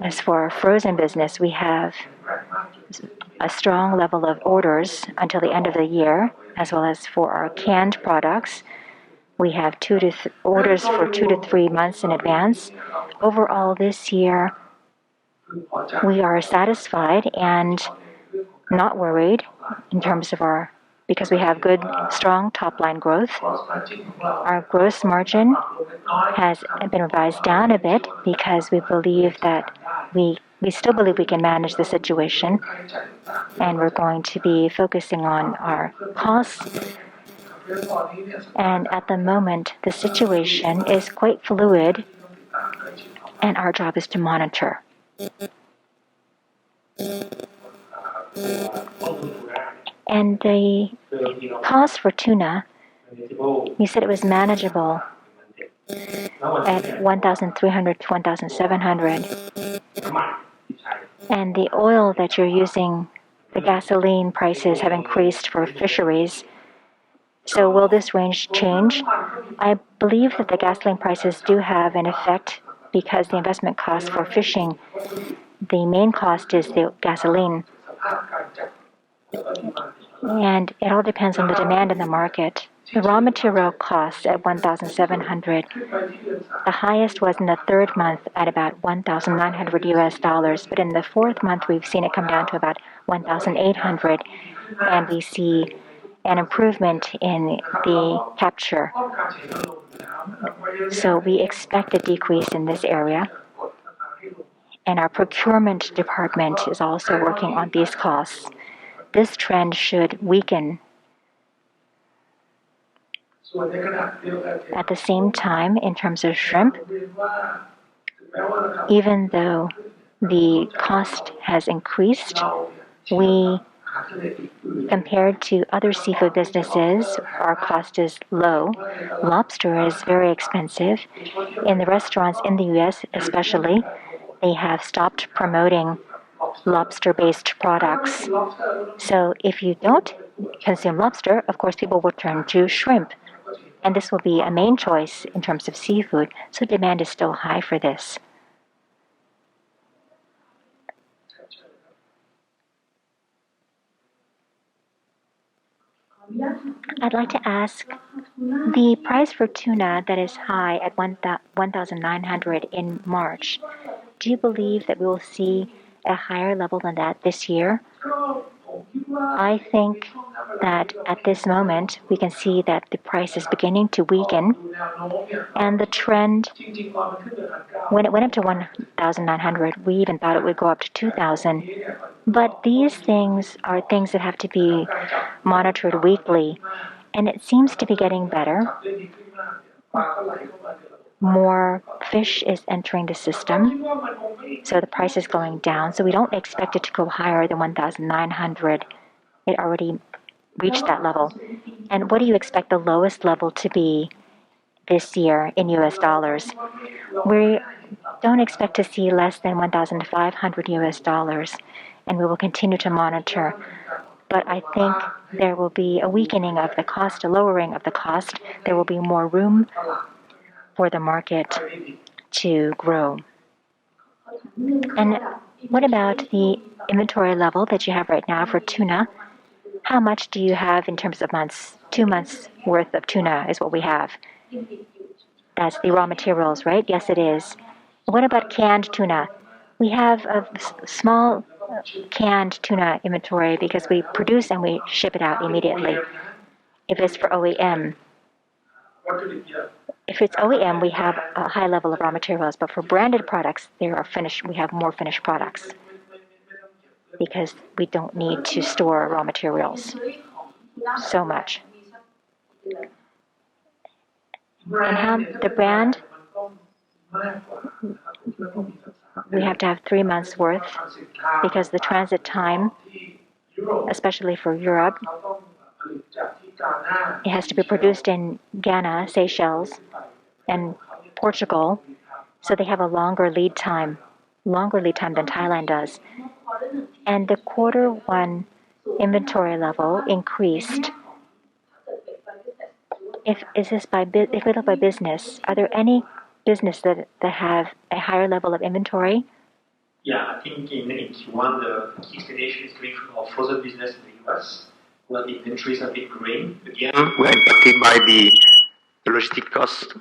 as for our frozen business, we have a strong level of orders until the end of the year, as well as for our canned products. We have orders for 2 to 3 months in advance. Overall, this year, we are satisfied and not worried in terms of because we have good, strong top-line growth. Our gross margin has been revised down a bit because we believe that we still believe we can manage the situation, and we're going to be focusing on our costs. And at the moment, the situation is quite fluid, and our job is to monitor. And the cost for tuna, you said it was manageable at 1,300 to 1,700. And the oil that you're using, the gasoline prices have increased for fisheries. So will this range change? I believe that the gasoline prices do have an effect because the investment cost for fishing, the main cost is the gasoline. And it all depends on the demand in the market. The raw material costs at 1,700. The highest was in the third month at about 1,900 US dollars, but in the fourth month we've seen it come down to about 1,800, and we see an improvement in the capture. So we expect a decrease in this area, and our procurement department is also working on these costs. This trend should weaken. At the same time, in terms of shrimp, even though the cost has increased, we, compared to other seafood businesses, our cost is low. Lobster is very expensive. In the restaurants in the US especially, they have stopped promoting lobster-based products. So if you don't consume lobster, of course people will turn to shrimp. And this will be a main choice in terms of seafood, so demand is still high for this. I'd like to ask, the price for tuna that is high at 1,900 in March, do you believe that we will see a higher level than that this year? I think that at this moment we can see that the price is beginning to weaken, and the trend, when it went up to 1,900, we even thought it would go up to 2,000. But these things are things that have to be monitored weekly, and it seems to be getting better. More fish is entering the system, so the price is going down. So we don't expect it to go higher than 1,900. It already reached that level. And what do you expect the lowest level to be this year in US dollars? We don't expect to see less than 1,500 US dollars, and we will continue to monitor. But I think there will be a weakening of the cost, a lowering of the cost. There will be more room for the market to grow. And what about the inventory level that you have right now for tuna? How much do you have in terms of months? 2 months worth of tuna is what we have. That's the raw materials, right? Yes, it is. What about canned tuna? We have a small canned tuna inventory because we produce and we ship it out immediately. If it's for OEM, we have a high level of raw materials, but for branded products, we have more finished products because we don't need to store raw materials so much. And how the brand, we have to have 3 months worth because the transit time, especially for Europe, it has to be produced in Ghana, Seychelles, and Portugal, so they have a longer lead time than Thailand does. And the Q1 inventory level increased. If we look by business, are there any business that have a higher level of inventory? Yeah, I think in Q1 the key explanation is coming from our frozen business in the US, where the inventories have been growing. Again, we're impacted by the logistic costs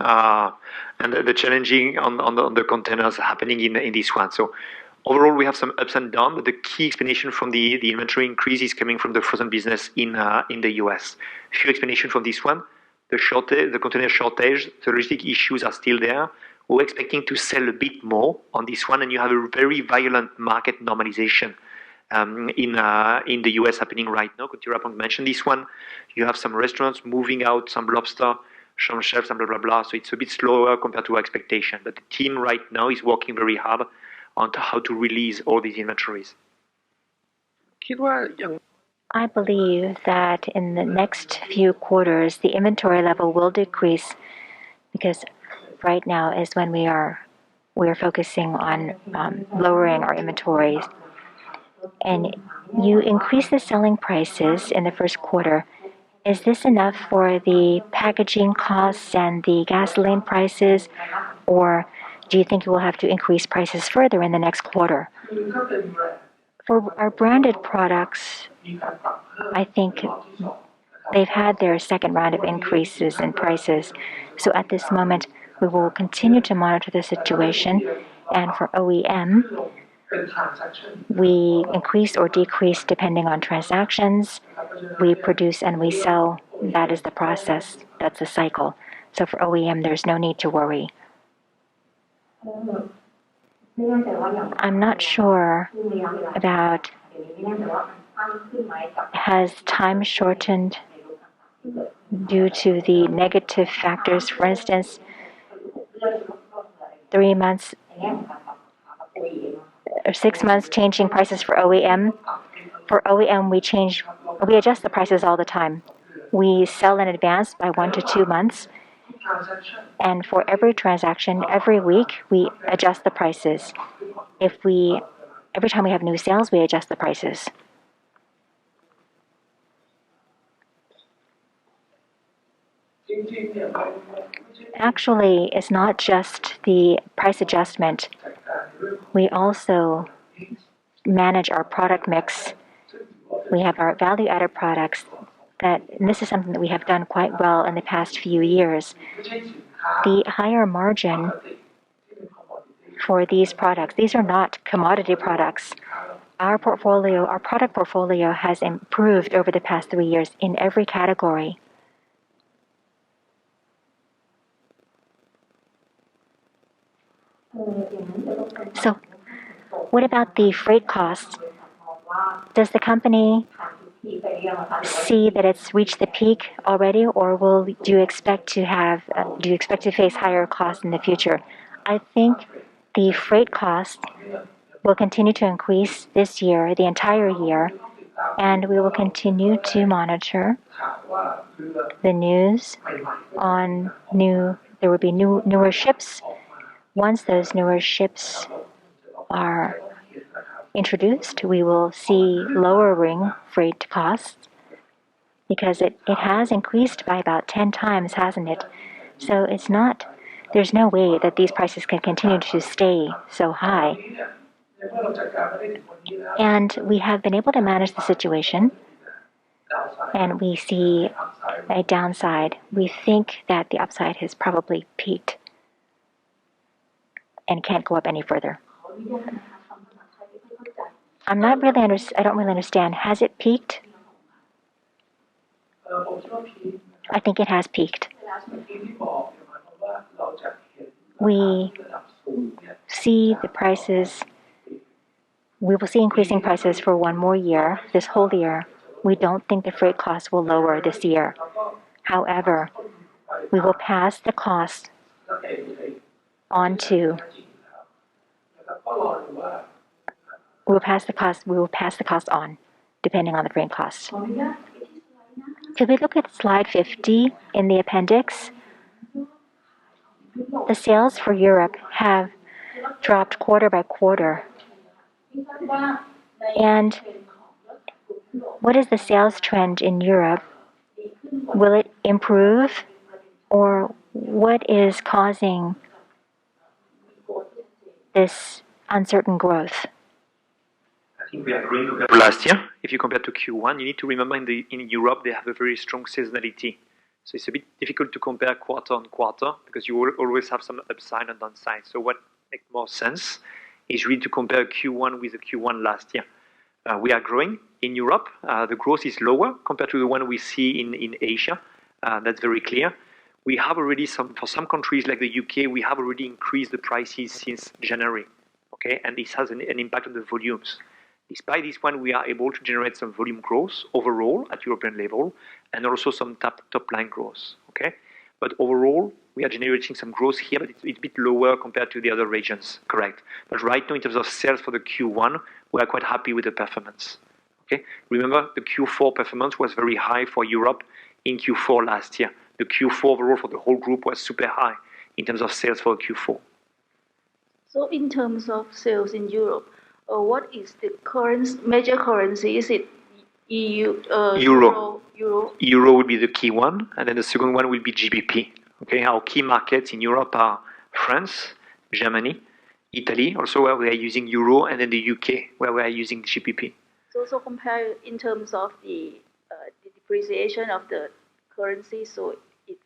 and the challenging on the containers happening in this one. So overall, we have some ups and downs, but the key explanation from the inventory increase is coming from the frozen business in the US. Few explanations from this one. The container shortage, the logistic issues are still there. We're expecting to sell a bit more on this one, and you have a very violent market normalization in the US happening right now. Kuntirapong mentioned this one. You have some restaurants moving out some lobster, some chefs, and blah, blah, blah. So it's a bit slower compared to our expectation. But the team right now is working very hard on how to release all these inventories. I believe that in the next few quarters, the inventory level will decrease because right now is when we are focusing on lowering our inventories. And you increase the selling prices in the first quarter. Is this enough for the packaging costs and the gasoline prices, or do you think you will have to increase prices further in the next quarter? For our branded products, I think they've had their second round of increases in prices. So at this moment, we will continue to monitor the situation. And for OEM, we increase or decrease depending on transactions. We produce and we sell. That is the process. That's the cycle. So for OEM, there's no need to worry. I'm not sure about, has time shortened due to the negative factors? For instance, 3 months or 6 months changing prices for OEM. For OEM, we adjust the prices all the time. We sell in advance by 1 to 2 months. And for every transaction, every week, we adjust the prices. Every time we have new sales, we adjust the prices. Actually, it's not just the price adjustment. We also manage our product mix. We have our value-added products and this is something that we have done quite well in the past few years. The higher margin for these products, these are not commodity products. Our product portfolio has improved over the past 3 years in every category. So, what about the freight costs? Does the company see that it's reached the peak already, or do you expect to face higher costs in the future? I think the freight cost will continue to increase this year, the entire year, and we will continue to monitor the news on there will be newer ships. Once those newer ships are introduced, we will see lowering freight costs because it has increased by about 10 times, hasn't it? So there's no way that these prices can continue to stay so high. And we have been able to manage the situation, and we see a downside. We think that the upside has probably peaked and can't go up any further. I don't really understand. Has it peaked? I think it has peaked. We see the prices. We will see increasing prices for one more year, this whole year. We don't think the freight costs will lower this year. However, we will pass the cost on to. We will pass the cost on, depending on the freight costs. Could we look at slide 50 in the appendix? The sales for Europe have dropped quarter by quarter. And what is the sales trend in Europe? Will it improve? Or what is causing this uncertain growth? I think we are growing compared to last year. If you compare to Q1, you need to remember in Europe they have a very strong seasonality. So it's a bit difficult to compare quarter on quarter because you will always have some upside and downside. So what makes more sense is really to compare Q1 with the Q1 last year. We are growing in Europe. The growth is lower compared to the one we see in Asia. That's very clear. We have already for some countries like the UK, we have already increased the prices since January. Okay, and this has an impact on the volumes. Despite this one, we are able to generate some volume growth overall at European level and also some top line growth. Okay, but overall, we are generating some growth here, but it's a bit lower compared to the other regions, correct? But right now, in terms of sales for the Q1, we are quite happy with the performance. Okay, remember the Q4 performance was very high for Europe in Q4 last year. The Q4 overall for the whole group was super high in terms of sales for Q4. So in terms of sales in Europe, what is the major currency? Is it EU? Euro. Euro will be the key one, and then the second one will be GBP. Okay, our key markets in Europe are France, Germany, Italy, also where we are using Euro, and then the UK, where we are using GBP. So compare in terms of the appreciation of the currency, so it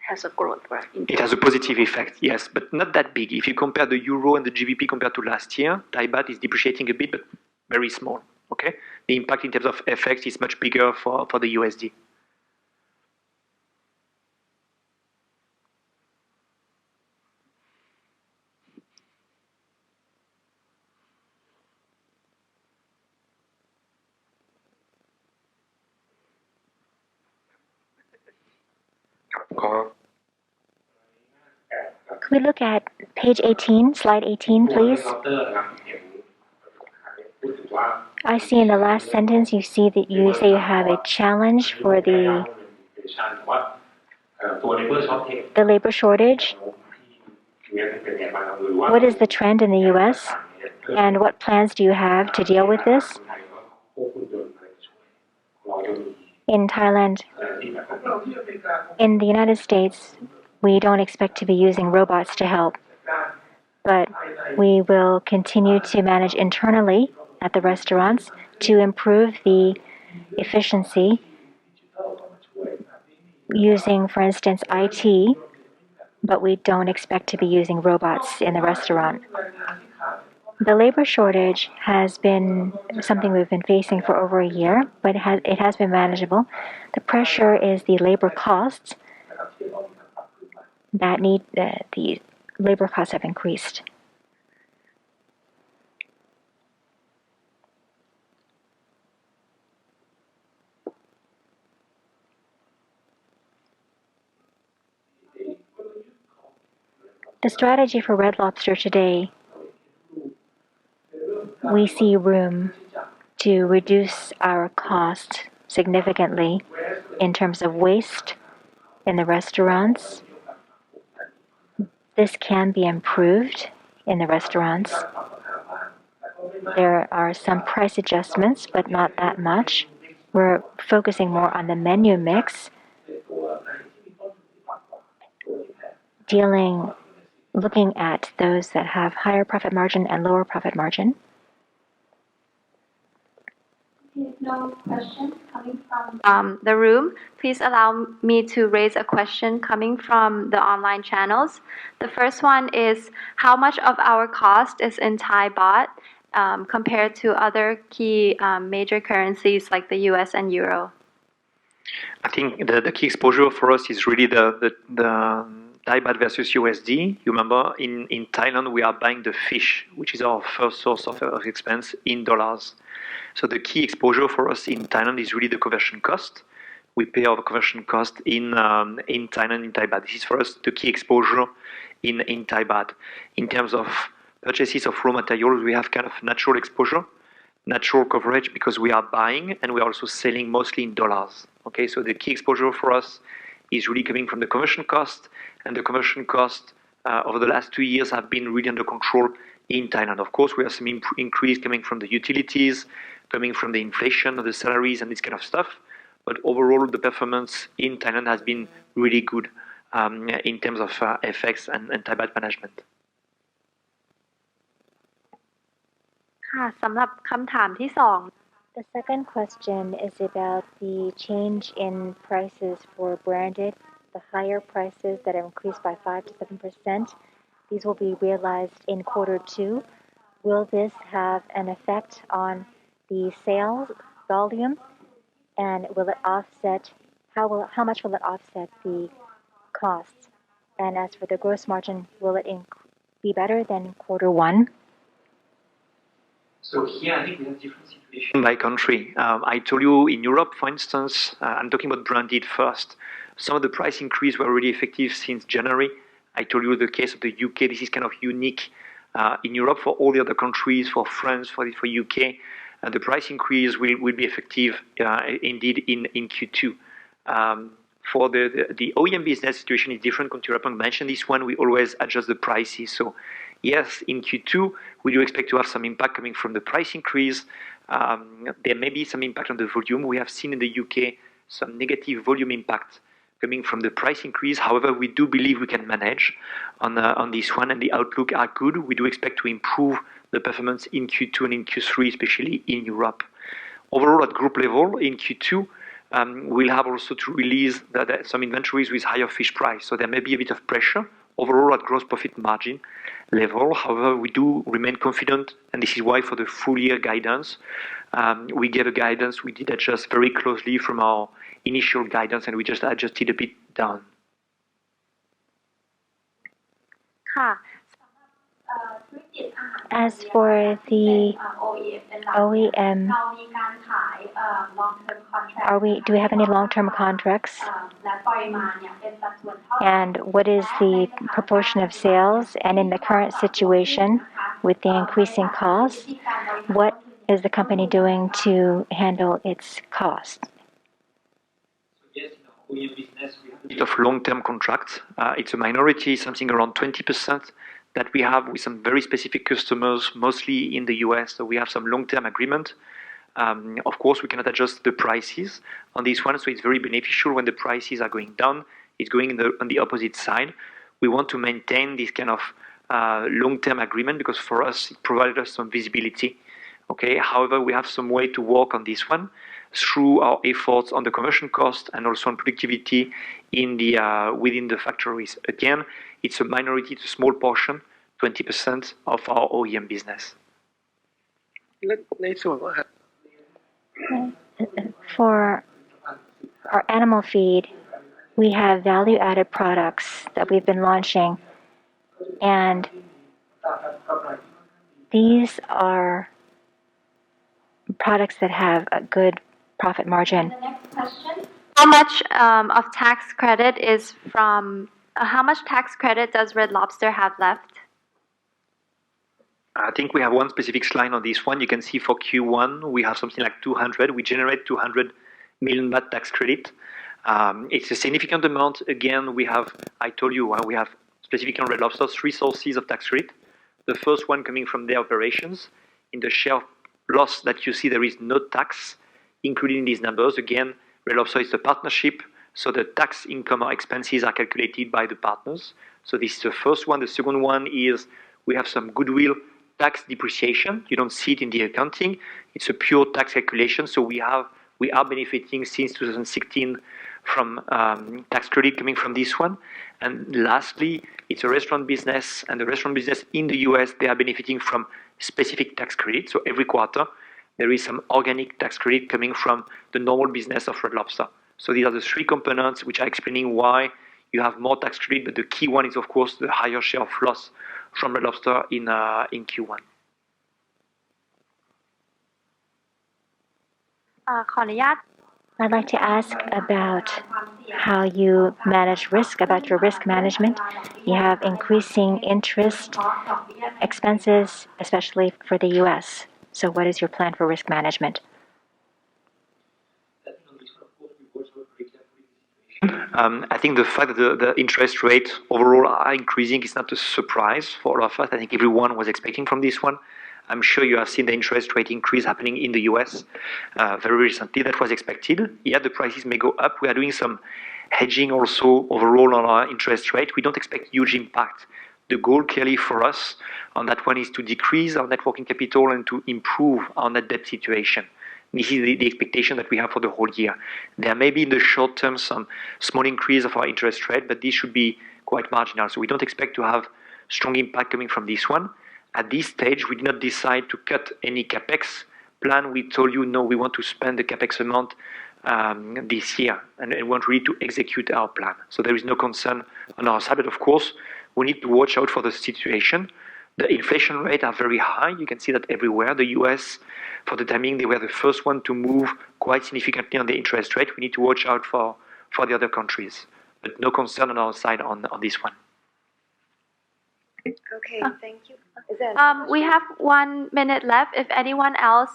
has a growth, right? It has a positive effect, yes, but not that big. If you compare the euro and the GBP compared to last year, Thai baht is depreciating a bit, but very small. Okay, the impact in terms of effects is much bigger for the USD. Could we look at page 18, slide 18, please? I see in the last sentence you say you have a challenge for the labor shortage. What is the trend in the US? And what plans do you have to deal with this? In Thailand, in the United States, we don't expect to be using robots to help, but we will continue to manage internally at the restaurants to improve the efficiency using, for instance, IT, but we don't expect to be using robots in the restaurant. The labor shortage has been something we've been facing for over a year, but it has been manageable. The pressure is the labor costs that the labor costs have increased. The strategy for Red Lobster today, we see room to reduce our cost significantly in terms of waste in the restaurants. This can be improved in the restaurants. There are some price adjustments, but not that much. We're focusing more on the menu mix, looking at those that have higher profit margin and lower profit margin. No questions coming from the room. Please allow me to raise a question coming from the online channels. The first one is, how much of our cost is in Thai baht compared to other key major currencies like the US and Euro? I think the key exposure for us is really the Thai baht versus USD. You remember in Thailand we are buying the fish, which is our first source of expense, in dollars. So the key exposure for us in Thailand is really the conversion cost. We pay our conversion cost in Thailand in Thai baht. This is for us the key exposure in Thai baht. In terms of purchases of raw materials, we have kind of natural exposure, natural coverage, because we are buying and we are also selling mostly in dollars. Okay, so the key exposure for us is really coming from the conversion cost, and the conversion cost over the last 2 years have been really under control in Thailand. Of course, we have some increase coming from the utilities, coming from the inflation of the salaries and this kind of stuff. But overall, the performance in Thailand has been really good in terms of FX and Thai baht management. ค่ะสำหรับคำถามที่สอง The second question is about the change in prices for branded, the higher prices that have increased by 5 to 7%. These will be realized in Q2. Will this have an effect on the sales volume, and will it offset? How much will it offset the costs? And as for the gross margin, will it be better than Q1? So here, I think we have different situations by country. I told you in Europe, for instance, I'm talking about branded first. Some of the price increase were already effective since January. I told you the case of the UK. This is kind of unique in Europe. For all the other countries, for France, for UK, the price increase will be effective indeed in Q2. For the OEM business situation is different. Kuntirapong mentioned this one. We always adjust the prices. So yes, in Q2 we do expect to have some impact coming from the price increase. There may be some impact on the volume. We have seen in the UK some negative volume impact coming from the price increase. However, we do believe we can manage on this one, and the outlook are good. We do expect to improve the performance in Q2 and in Q3, especially in Europe. Overall, at group level, in Q2, we'll have also to release some inventories with higher fish price. So there may be a bit of pressure overall at gross profit margin level. However, we do remain confident, and this is why for the full year guidance, we gave a guidance. We did adjust very closely from our initial guidance, and we just adjusted a bit down. ค่ะ As for the OEM, do we have any long-term contracts? And what is the proportion of sales? And in the current situation, with the increasing costs, what is the company doing to handle its costs? Yes, in our OEM business, we have a bit of long-term contracts. It's a minority, something around 20%. That we have with some very specific customers, mostly in the US. So we have some long-term agreement. Of course, we cannot adjust the prices on this one, so it's very beneficial when the prices are going down. It's going on the opposite side. We want to maintain this kind of long-term agreement because for us, it provided us some visibility. Okay. However, we have some way to work on this one through our efforts on the conversion cost and also on productivity in the within the factories. Again, it's a minority, it's a small portion, 20% of our OEM business. For our animal feed, we have value-added products that we've been launching, and these are products that have a good profit margin. The next question. How much of tax credit is from, how much tax credit does Red Lobster have left? I think we have one specific slide on this one. You can see for Q1, we have something like 200. We generate 200 million baht tax credit. It's a significant amount. Again, I told you, we have specifically on Red Lobster, 3 sources of tax credit. The first one coming from their operations. In the share loss that you see, there is no tax included in these numbers. Again, Red Lobster is a partnership, so the tax income or expenses are calculated by the partners. So this is the first one. The second one is we have some goodwill tax depreciation. You don't see it in the accounting. It's a pure tax calculation. So we are benefiting since 2016 from tax credit coming from this one. And lastly, it's a restaurant business, and the restaurant business in the US, they are benefiting from specific tax credit. So every quarter, there is some organic tax credit coming from the normal business of Red Lobster. So these are the 3 components which are explaining why you have more tax credit, but the key one is, of course, the higher share of loss from Red Lobster in Q1. ขออนุญาต I'd like to ask about how you manage risk, about your risk management. You have increasing interest expenses, especially for the US. So what is your plan for risk management? I think the fact that the interest rate overall are increasing is not a surprise for all of us. I think everyone was expecting from this one. I'm sure you have seen the interest rate increase happening in the US very recently. That was expected. Yeah, the prices may go up. We are doing some hedging also overall on our interest rate. We don't expect huge impact. The goal clearly for us on that one is to decrease our net working capital and to improve our net debt situation. This is the expectation that we have for the whole year. There may be in the short term some small increase of our interest rate, but this should be quite marginal. So we don't expect to have strong impact coming from this one. At this stage, we did not decide to cut any capex plan. We told you, no, we want to spend the capex amount this year, and we want really to execute our plan. So there is no concern on our side, but of course, we need to watch out for the situation. The inflation rate are very high. You can see that everywhere. The US, for the timing, they were the first one to move quite significantly on the interest rate. We need to watch out for the other countries, but no concern on our side on this one. Okay, thank you. We have 1 minute left. If anyone else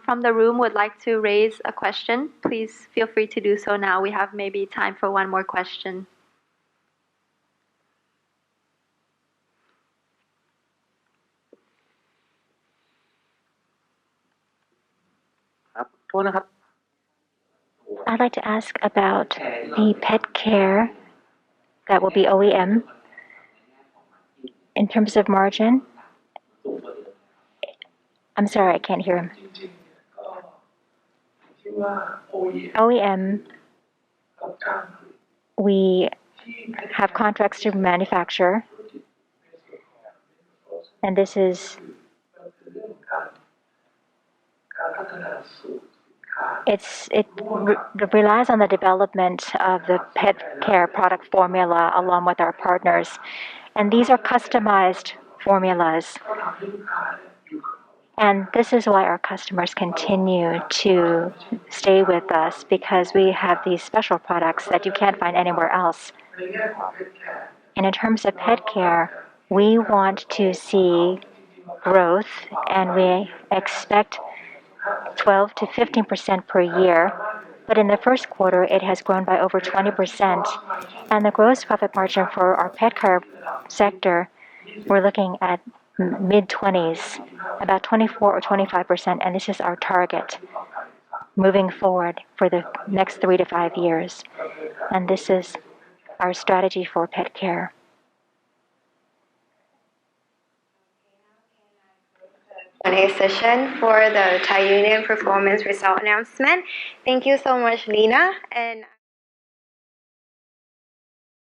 from the room would like to raise a question, please feel free to do so now. We have maybe time for 1 more question. โทษนะครับ I'd like to ask about the pet care that will be OEM. In terms of margin, I'm sorry, I can't hear him. OEM, we have contracts to manufacture, and this is it relies on the development of the pet care product formula along with our partners, and these are customized formulas. And this is why our customers continue to stay with us, because we have these special products that you can't find anywhere else. And in terms of pet care, we want to see growth, and we expect 12 to 15% per year. But in the first quarter, it has grown by over 20%. And the gross profit margin for our pet care sector, we're looking at mid-20s, about 24 or 25%, and this is our target moving forward for the next 3 to 5 years. And this is our strategy for pet care. Q&A session for the Thai Union performance result announcement. Thank you so much, Lena. And